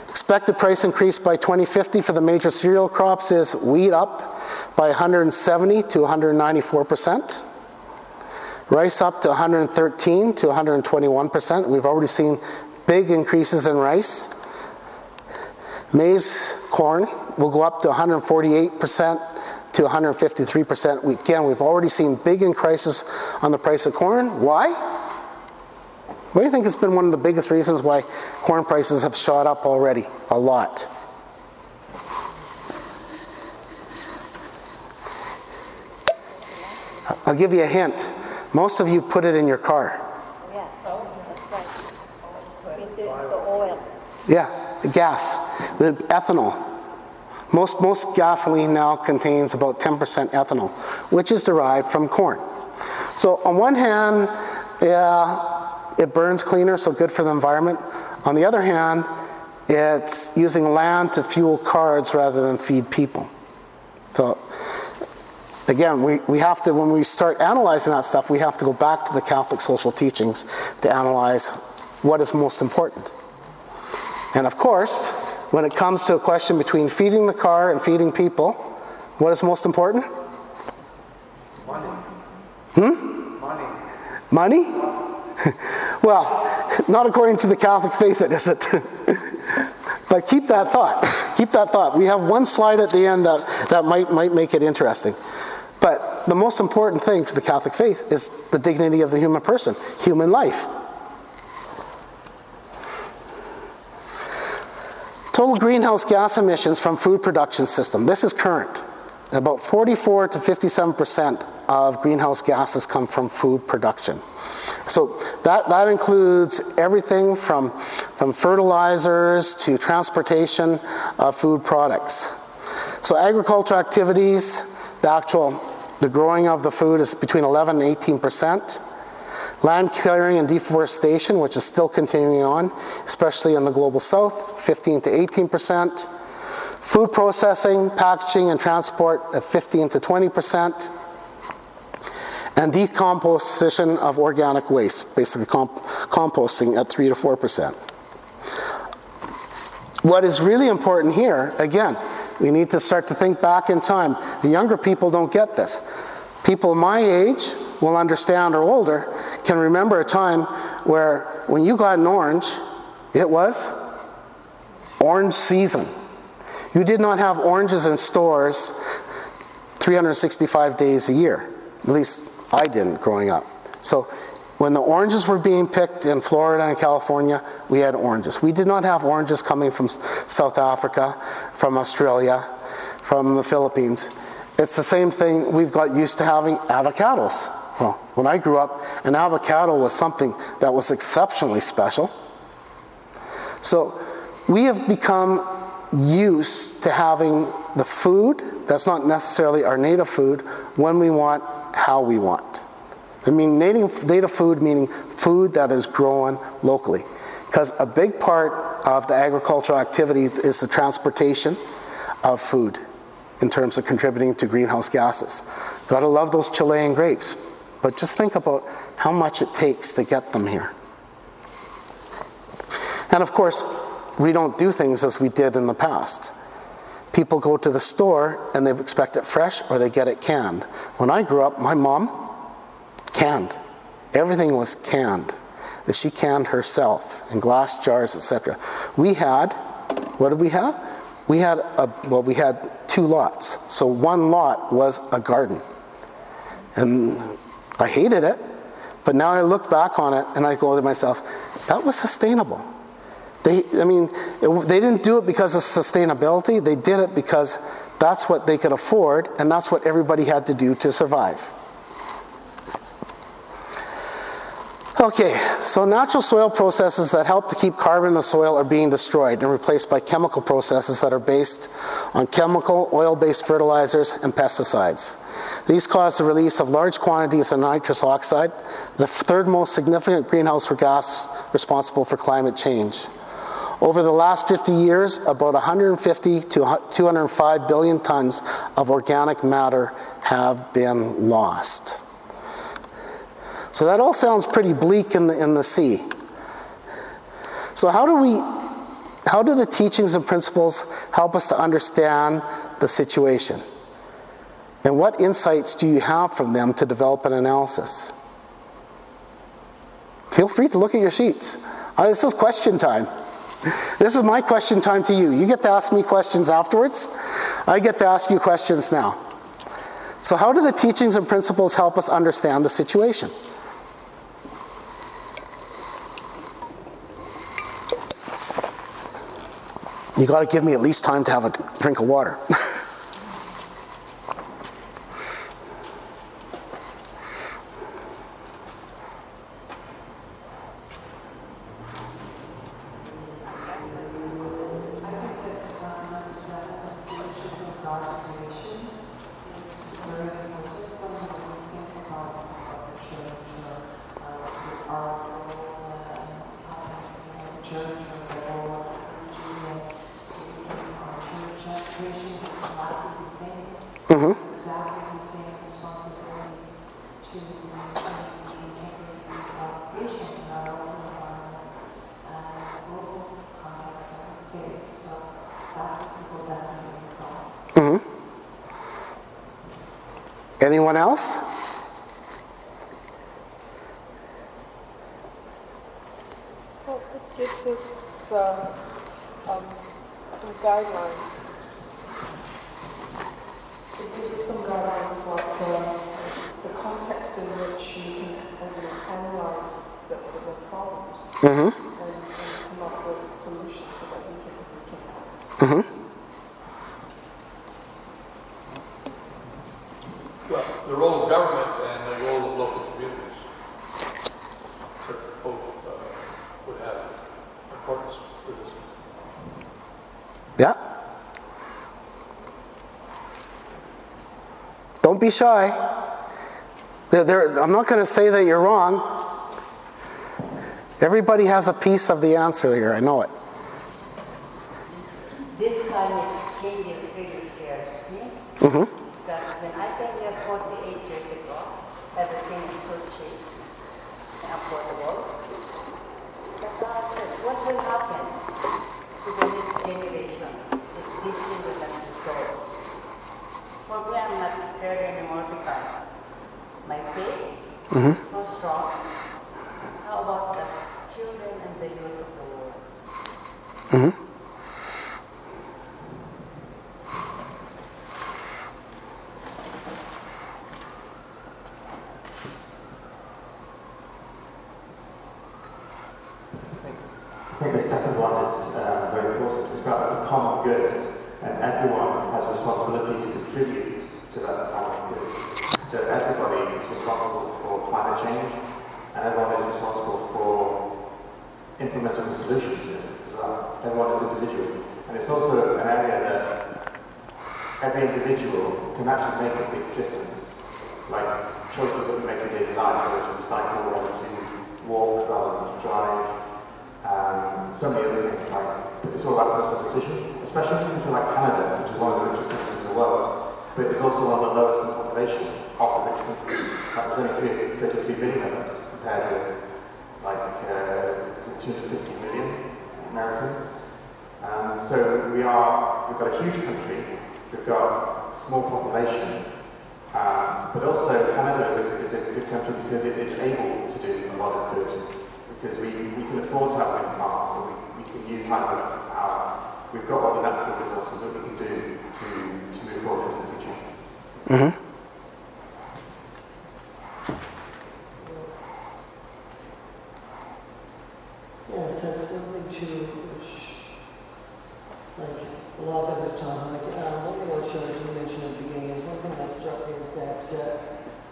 Expected price increase by 2050 for the major cereal crops is wheat up by 170 to 194%. Rice up to 113 to 121%. We've already seen big increases in rice. Maize, corn will go up to 148% to 153%. Again, we've already seen big increases on the price of corn. Why? What do you think has been one of the biggest reasons why corn prices have shot up already? A lot. I'll give you a hint. Most of you put it in your car. Yeah, that's right. With the oil. Yeah, the gas, the ethanol. Most gasoline now contains about 10% ethanol, which is derived from corn. So on one hand, yeah, it burns cleaner, so good for the environment. On the other hand, it's using land to fuel cars rather than feed people. So again, we have to, when we start analyzing that stuff, we have to go back to the Catholic social teachings to analyze what is most important. And of course, when it comes to a question between feeding the car and feeding people, what is most important? Money. Money? Well, not according to the Catholic faith, it isn't. But keep that thought. Keep that thought. We have one slide at the end that might make it interesting. But the most important thing to the Catholic faith is the dignity of the human person, human life. Total greenhouse gas emissions from food production system. This is current. About 44 to 57% of greenhouse gases come from food production. So that includes everything from fertilizers to transportation of food products. So agricultural activities, the growing of the food is between 11 and 18%. Land clearing and deforestation, which is still continuing on, especially in the global south, 15 to 18%. Food processing, packaging, and transport at 15 to 20%. And decomposition of organic waste, basically composting at 3 to 4%. What is really important here, again, we need to start to think back in time. The younger people don't get this. People my age will understand, or older, can remember a time where when you got an orange, it was orange season. You did not have oranges in stores 365 days a year. At least I didn't growing up. So when the oranges were being picked in Florida and California, we had oranges. We did not have oranges coming from South Africa, from Australia, from the Philippines. It's the same thing, we've got used to having avocados. Well, when I grew up, an avocado was something that was exceptionally special. So we have become used to having the food that's not necessarily our native food when we want, how we want. I mean native food meaning food that is grown locally. Because a big part of the agricultural activity is the transportation of food in terms of contributing to greenhouse gases. Gotta love those Chilean grapes, but just think about how much it takes to get them here. And of course, we don't do things as we did in the past. People go to the store and they expect it fresh or they get it canned. When I grew up, my mom canned. Everything was canned. That she canned herself in glass jars, etc. We had, what did we have? We had two lots. So one lot was a garden. And I hated it, but now I look back on it and I go to myself, that was sustainable. They didn't do it because of sustainability. They did it because that's what they could afford, and that's what everybody had to do to survive. Okay, so natural soil processes that help to keep carbon in the soil are being destroyed and replaced by chemical processes that are based on chemical, oil-based fertilizers and pesticides. These cause the release of large quantities of nitrous oxide, the third most significant greenhouse gas responsible for climate change. Over the last 50 years, about 150 to 205 billion tons of organic matter have been lost. So that all sounds pretty bleak in the sea. So how do the teachings and principles help us to understand the situation? And what insights do you have from them to develop an analysis? Feel free to look at your sheets. This is question time. This is my question time to you. You get to ask me questions afterwards. I get to ask you questions now. So how do the teachings and principles help us understand the situation? You got to give me at least time to have a drink of water. Anyone else? Well, it gives us some guidelines. It gives us some guidelines about the context in which you can analyze the problems and come up with solutions so that we can act. Well, the role of government and the role of local communities both would have importance for this. Yeah. Don't be shy. I'm not going to say that you're wrong. Everybody has a piece of the answer here. I know it. This climate change really scares me. Because when I came here 48 years ago, everything is so cheap and affordable. But God said, what will happen to the next generation if this thing will not be solved? For me, I'm not scared anymore because my faith is so strong. How about the children and the youth of the world? I think the second one is very important. It's about the common good, and everyone has a responsibility to contribute to that common good. So everybody is responsible for climate change, and everyone is responsible for implementing the solution to it as well. Everyone is individuals. And it's also an area that every individual can actually make a big difference. Like choices that we make in daily life, whether to recycle, whether to walk rather than to drive. So many other things, like it's all about personal decision, especially in countries like Canada, which is one of the richest countries in the world, but it's also one of the lowest in population of the rich countries. Like there's only 33 million of us compared with like 250 million Americans. So we've got a huge country, we've got a small population, but also Canada is a good country because it's able to do a lot of good. Because we can afford to have wind farms and we can use hydroelectric power. We've got all the natural resources that we can do to move forward into the future. Yes, that's something to like a lot of it was talking. Like one thing I was showing you mentioned at the beginning is one thing that struck me is that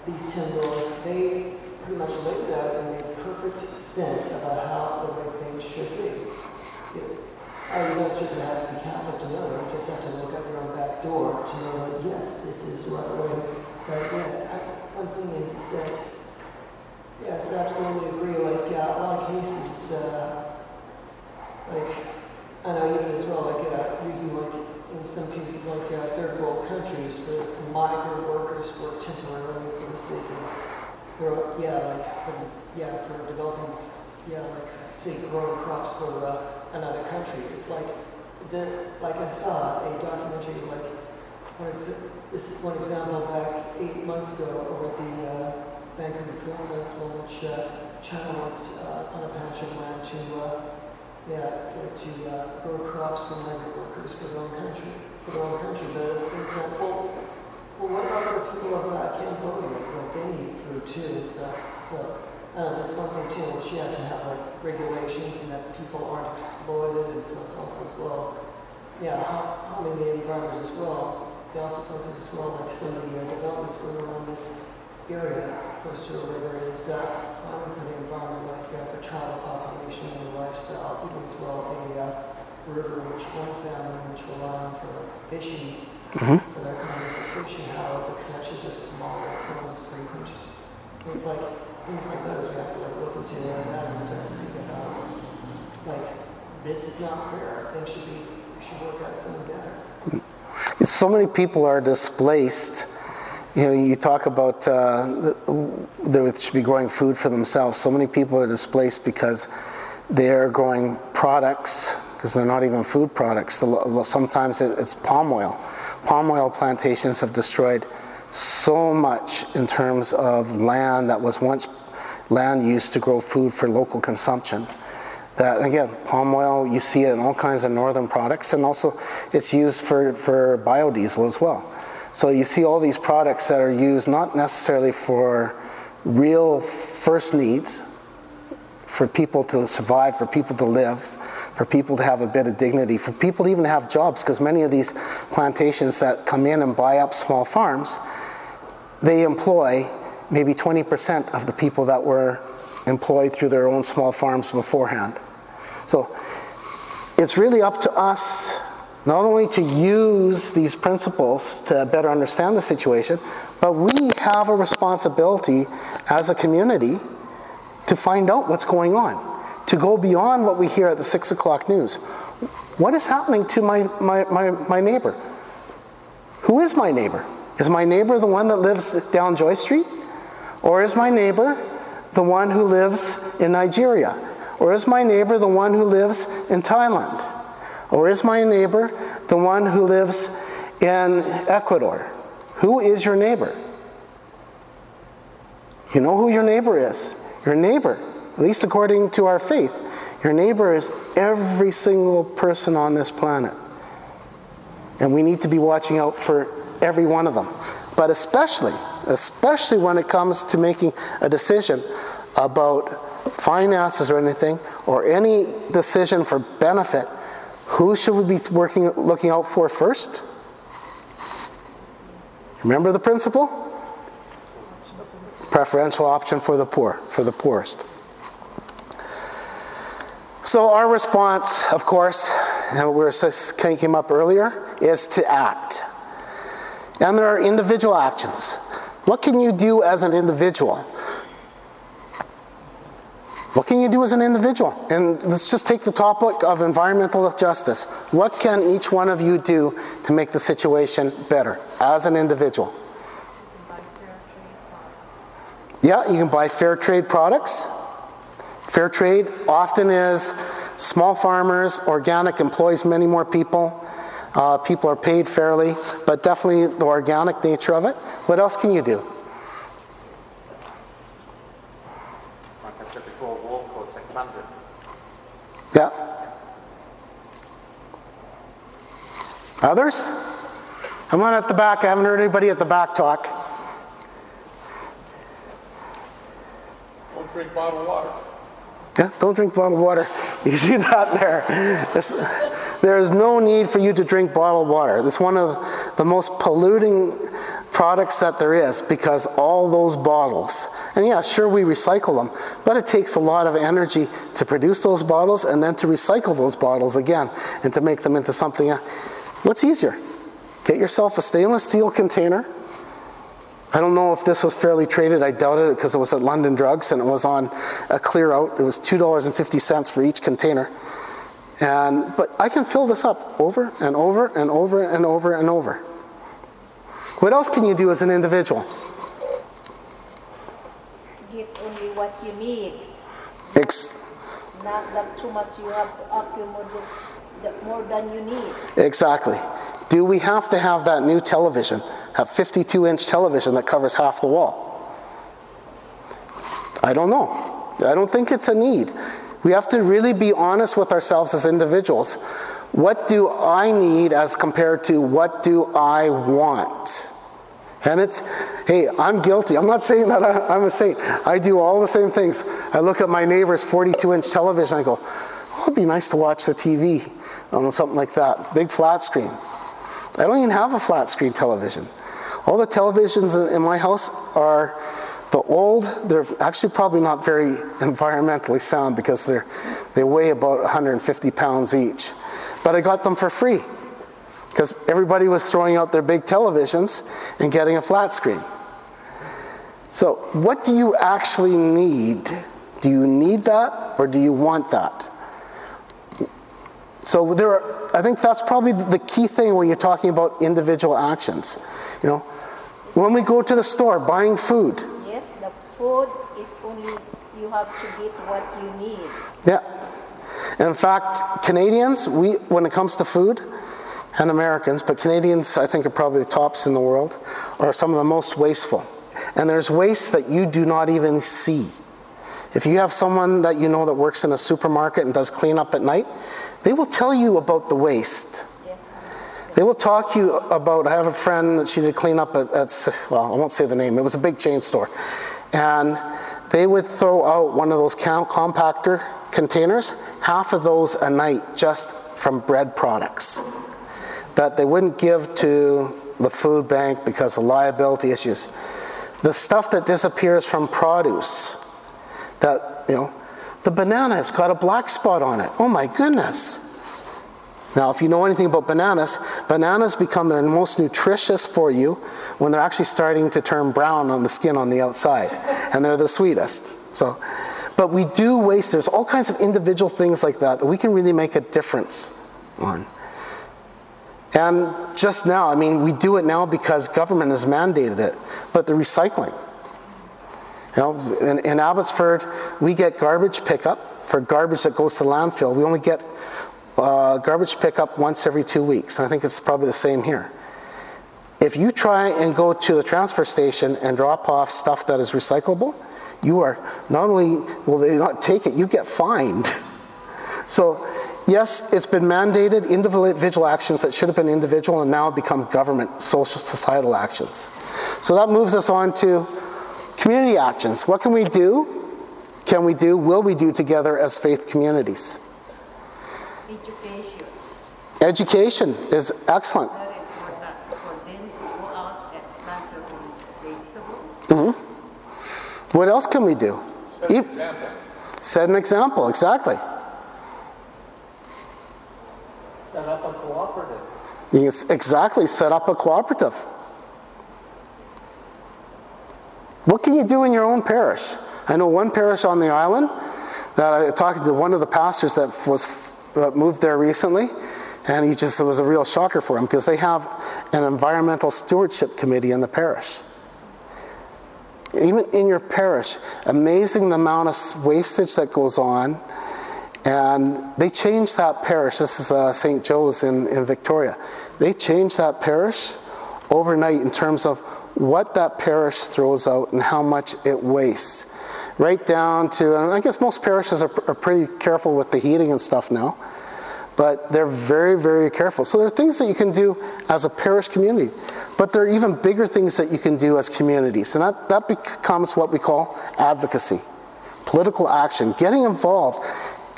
these 10 girls, they pretty much laid it out and they perfect sense about how the way things should be. You don't certainly have to be Catholic to know it. You just have to look out your own back door to know that, yes, this is the right way. But one thing is that, yes, absolutely agree. Like, a lot of cases, like, I know even as well, like, using, like, in some cases, like, third world countries, where migrant workers work temporarily for the sake of, for developing, like, say, growing crops for another country. It's like, I saw a documentary, like, this is one example back 8 months ago over at the Vancouver Film Festival, which China wants on a patch of land to grow crops for migrant workers for their own country. But for example, well, what about the people of Cambodia? Like, they need food too and stuff. So that's one thing too, which you have to have like regulations and that people aren't exploited, and plus also as well, harming the environment as well. They also focus as well, like some of the developments going on in this area close to a river is harming for the environment, like for tribal population and the lifestyle, even as well a river which one family which rely on for fishing, for their kind of fishing, however, catches are small, it's not as frequent. It's like things like those we have to like look into and speak about. Like, this is not fair. Things should work out something better. So many people are displaced. You talk about they should be growing food for themselves. So many people are displaced because they're growing products, because they're not even food products. Sometimes it's palm oil. Palm oil plantations have destroyed so much in terms of land that was once land used to grow food for local consumption. That, again, palm oil, you see it in all kinds of northern products, and also it's used for biodiesel as well. So you see all these products that are used not necessarily for real first needs, for people to survive, for people to live, for people to have a bit of dignity, for people to even have jobs, because many of these plantations that come in and buy up small farms, they employ maybe 20% of the people that were employed through their own small farms beforehand. So it's really up to us not only to use these principles to better understand the situation, but we have a responsibility as a community to find out what's going on, to go beyond what we hear at the 6 o'clock news. What is happening to my neighbor? Who is my neighbor? Is my neighbor the one that lives down Joy Street? Or is my neighbor the one who lives in Nigeria? Or is my neighbor the one who lives in Thailand? Or is my neighbor the one who lives in Ecuador? Who is your neighbor? You know who your neighbor is. Your neighbor, at least according to our faith, your neighbor is every single person on this planet. And we need to be watching out for every one of them. But especially when it comes to making a decision about finances or anything, or any decision for benefit, who should we be looking out for first? Remember the principle? Preferential option for the poor, for the poorest. So our response, of course, and came up earlier, is to act. And there are individual actions. What can you do as an individual? What can you do as an individual? And let's just take the topic of environmental justice. What can each one of you do to make the situation better as an individual? Yeah, you can buy fair trade products. Fair trade often is small farmers, organic employs many more people. People are paid fairly, but definitely the organic nature of it. What else can you do? Like I said before, walk or take transit. Yeah. Others? Come on at the back. I haven't heard anybody at the back talk. Don't drink bottled water. Yeah, don't drink bottled water. You see that there? There is no need for you to drink bottled water. It's one of the most polluting products that there is, because all those bottles, and yeah, sure, we recycle them, but it takes a lot of energy to produce those bottles and then to recycle those bottles again and to make them into something else. What's easier? Get yourself a stainless steel container. I don't know if this was fairly traded. I doubted it because it was at London Drugs and it was on a clear out. It was $2.50 for each container. But I can fill this up over and over and over and over and over. What else can you do as an individual? Get only what you need. Not that too much you have to accumulate more than you need. Exactly. Do we have to have that new television, have 52-inch television that covers half the wall? I don't know. I don't think it's a need. We have to really be honest with ourselves as individuals. What do I need as compared to what do I want? And it's, hey, I'm guilty. I'm not saying that I'm a saint. I do all the same things. I look at my neighbor's 42-inch television. I go, oh, it'd be nice to watch the TV on something like that. Big flat screen. I don't even have a flat screen television. All the televisions in my house are the old. They're actually probably not very environmentally sound because they weigh about 150 pounds each. But I got them for free because everybody was throwing out their big televisions and getting a flat screen. So what do you actually need? Do you need that or do you want that? So I think that's probably the key thing when you're talking about individual actions. You know, when we go to the store buying food. Yes, the food is only, you have to get what you need. Yeah. And in fact, Canadians, when it comes to food, and Americans, but Canadians I think are probably the tops in the world, are some of the most wasteful. And there's waste that you do not even see. If you have someone that you know that works in a supermarket and does cleanup at night, they will tell you about the waste. Yes. They will talk to you about, I have a friend that she did cleanup at, well, I won't say the name, it was a big chain store. And they would throw out one of those compactor containers, half of those a night just from bread products that they wouldn't give to the food bank because of liability issues. The stuff that disappears from produce, that, you know, the banana has got a black spot on it. Oh my goodness. Now, if you know anything about bananas, bananas become their most nutritious for you when they're actually starting to turn brown on the skin on the outside. And they're the sweetest. So, but we do waste. There's all kinds of individual things like that we can really make a difference on. And just now, I mean, we do it now because government has mandated it. But the recycling. You know, in Abbotsford, we get garbage pickup for garbage that goes to landfill. We only get garbage pickup once every 2 weeks. And I think it's probably the same here. If you try and go to the transfer station and drop off stuff that is recyclable, you are not only will they not take it, you get fined. So, yes, it's been mandated, individual actions that should have been individual and now become government, social, societal actions. So that moves us on to community actions. What can we do? Will we do together as faith communities? Education. Education is excellent. Very important for them to go out and plant their own vegetables. Mm-hmm. What else can we do? Set an example, exactly. Set up a cooperative. Exactly, set up a cooperative. What can you do in your own parish? I know one parish on the island that I talked to one of the pastors that moved there recently, and it was a real shocker for him because they have an environmental stewardship committee in the parish. Even in your parish, amazing the amount of wastage that goes on. And they changed that parish. This is St. Joe's in Victoria. They changed that parish overnight in terms of what that parish throws out and how much it wastes. Right down to, and I guess most parishes are pretty careful with the heating and stuff now. But they're very, very careful. So there are things that you can do as a parish community. But there are even bigger things that you can do as communities. And that becomes what we call advocacy. Political action. Getting involved.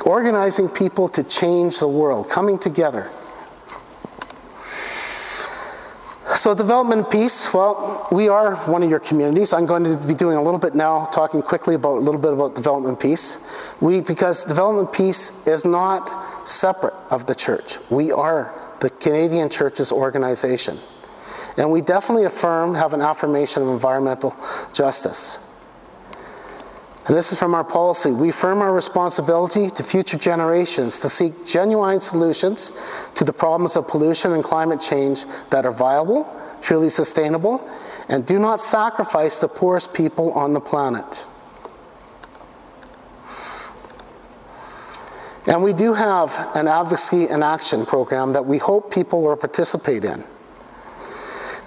Organizing people to change the world. Coming together. So development and peace, well, we are one of your communities. I'm going to be doing a little bit now, talking quickly about a little bit about development and peace. Because development and peace is not separate of the church. We are the Canadian Church's organization. And we definitely have an affirmation of environmental justice. And this is from our policy. We affirm our responsibility to future generations to seek genuine solutions to the problems of pollution and climate change that are viable, truly sustainable, and do not sacrifice the poorest people on the planet. And we do have an advocacy and action program that we hope people will participate in.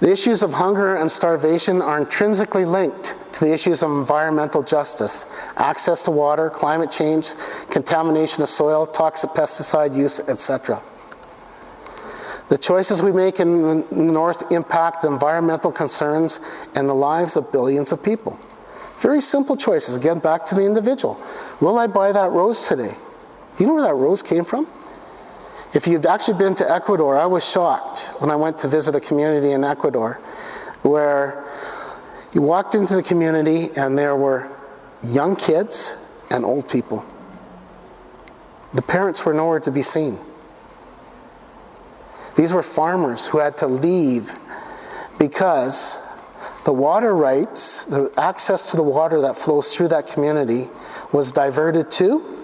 The issues of hunger and starvation are intrinsically linked to the issues of environmental justice, access to water, climate change, contamination of soil, toxic pesticide use, etc. The choices we make in the North impact the environmental concerns and the lives of billions of people. Very simple choices. Again, back to the individual. Will I buy that rose today? You know where that rose came from? If you've actually been to Ecuador, I was shocked when I went to visit a community in Ecuador where you walked into the community and there were young kids and old people. The parents were nowhere to be seen. These were farmers who had to leave because the water rights, the access to the water that flows through that community was diverted to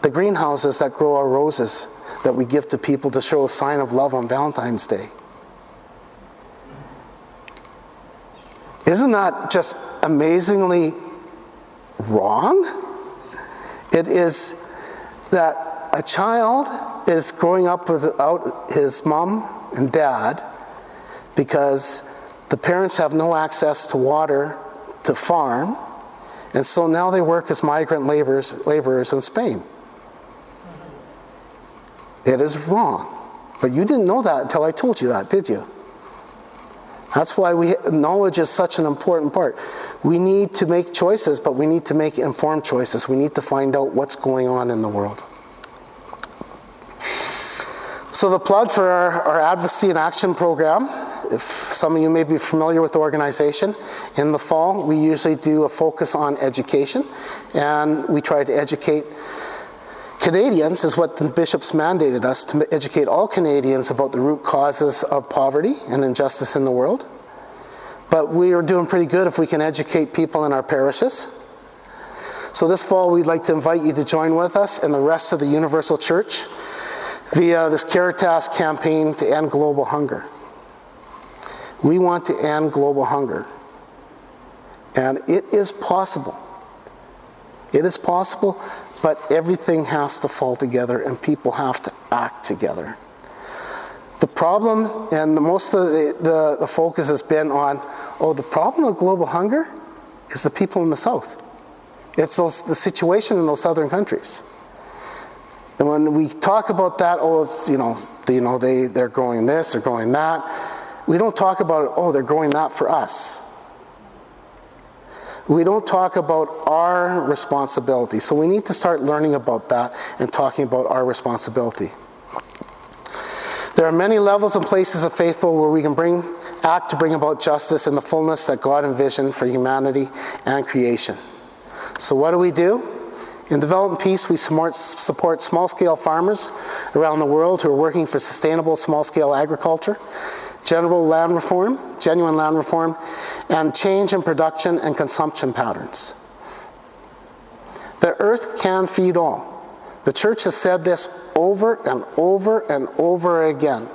the greenhouses that grow our roses that we give to people to show a sign of love on Valentine's Day. Isn't that just amazingly wrong? It is that a child is growing up without his mom and dad because the parents have no access to water to farm, and so now they work as migrant laborers in Spain. It is wrong. But you didn't know that until I told you that, did you? That's why knowledge is such an important part. We need to make choices, but we need to make informed choices. We need to find out what's going on in the world. So the plug for our Advocacy and Action program, if some of you may be familiar with the organization, in the fall we usually do a focus on education, and we try to educate Canadians, is what the bishops mandated us, to educate all Canadians about the root causes of poverty and injustice in the world. But we are doing pretty good if we can educate people in our parishes. So this fall we'd like to invite you to join with us and the rest of the Universal Church via this Caritas campaign to end global hunger. We want to end global hunger. And it is possible. It is possible. But everything has to fall together and people have to act together. The problem, and most of the focus has been on, the problem of global hunger is the people in the South. It's the situation in those southern countries. And when we talk about that, they're growing this, they're growing that. We don't talk about, they're growing that for us. We don't talk about our responsibility. So we need to start learning about that and talking about our responsibility. There are many levels and places of faithful where we can act to bring about justice in the fullness that God envisioned for humanity and creation. So what do? In Development Peace, we support small-scale farmers around the world who are working for sustainable small-scale agriculture, genuine land reform, and change in production and consumption patterns. The earth can feed all. The church has said this over and over and over again.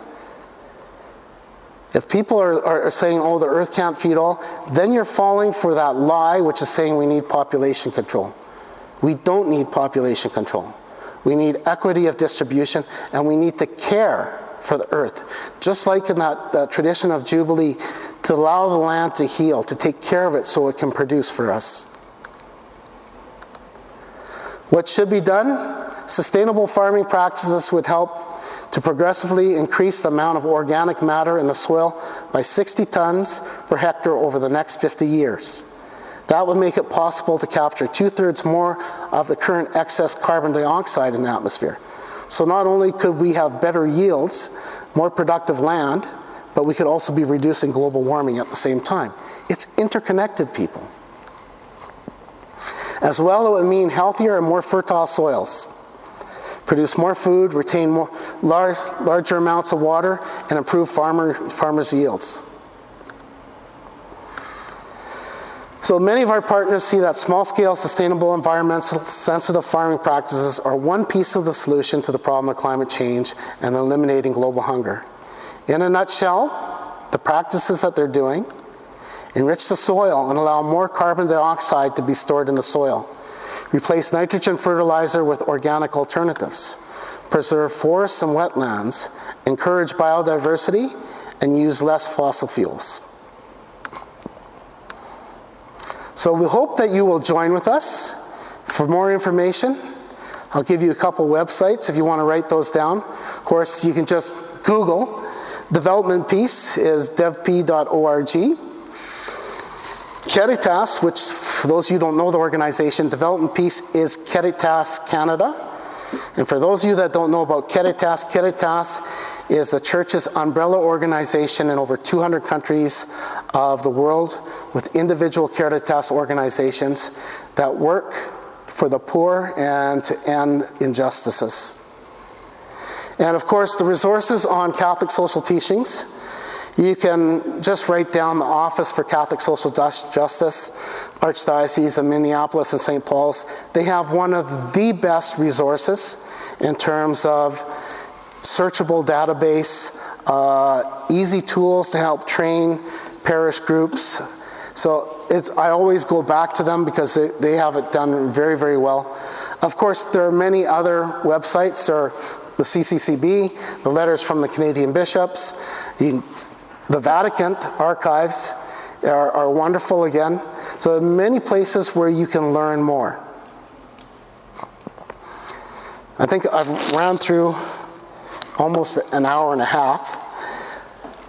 If people are saying, the earth can't feed all, then you're falling for that lie which is saying we need population control. We don't need population control. We need equity of distribution, and we need to care for the earth. Just like in that tradition of Jubilee, to allow the land to heal, to take care of it so it can produce for us. What should be done? Sustainable farming practices would help to progressively increase the amount of organic matter in the soil by 60 tons per hectare over the next 50 years. That would make it possible to capture 2/3 more of the current excess carbon dioxide in the atmosphere. So not only could we have better yields, more productive land, but we could also be reducing global warming at the same time. It's interconnected, people. As well, it would mean healthier and more fertile soils, produce more food, retain larger amounts of water, and improve farmers' yields. So many of our partners see that small-scale, sustainable, environmental sensitive farming practices are one piece of the solution to the problem of climate change and eliminating global hunger. In a nutshell, the practices that they're doing enrich the soil and allow more carbon dioxide to be stored in the soil. Replace nitrogen fertilizer with organic alternatives. Preserve forests and wetlands. Encourage biodiversity and use less fossil fuels. So we hope that you will join with us. For more information, I'll give you a couple websites if you want to write those down. Of course, you can just Google. Development Peace is devp.org. Caritas, which for those of you who don't know the organization, Development Peace is Caritas Canada. And for those of you that don't know about Caritas, Caritas is the church's umbrella organization in over 200 countries of the world, with individual Caritas organizations that work for the poor and to end injustices. And of course, the resources on Catholic Social Teachings, you can just write down the Office for Catholic Social Justice, Archdiocese of Minneapolis and St. Paul's. They have one of the best resources in terms of searchable database, easy tools to help train parish groups. So I always go back to them because they have it done very, very well. Of course, there are many other websites. There are the CCCB, the letters from the Canadian bishops, the Vatican archives are wonderful again. So there are many places where you can learn more. I think I've ran through almost an hour and a half.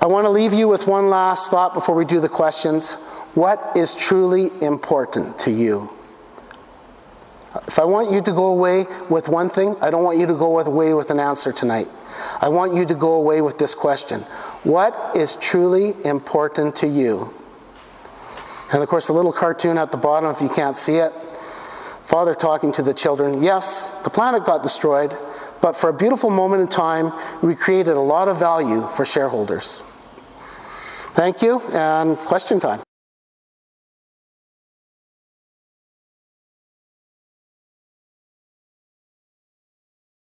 I want to leave you with one last thought before we do the questions. What is truly important to you? If I want you to go away with one thing, I don't want you to go away with an answer tonight. I want you to go away with this question. What is truly important to you? And of course, a little cartoon at the bottom, if you can't see it. Father talking to the children. Yes, the planet got destroyed, but for a beautiful moment in time, we created a lot of value for shareholders. Thank you, and question time.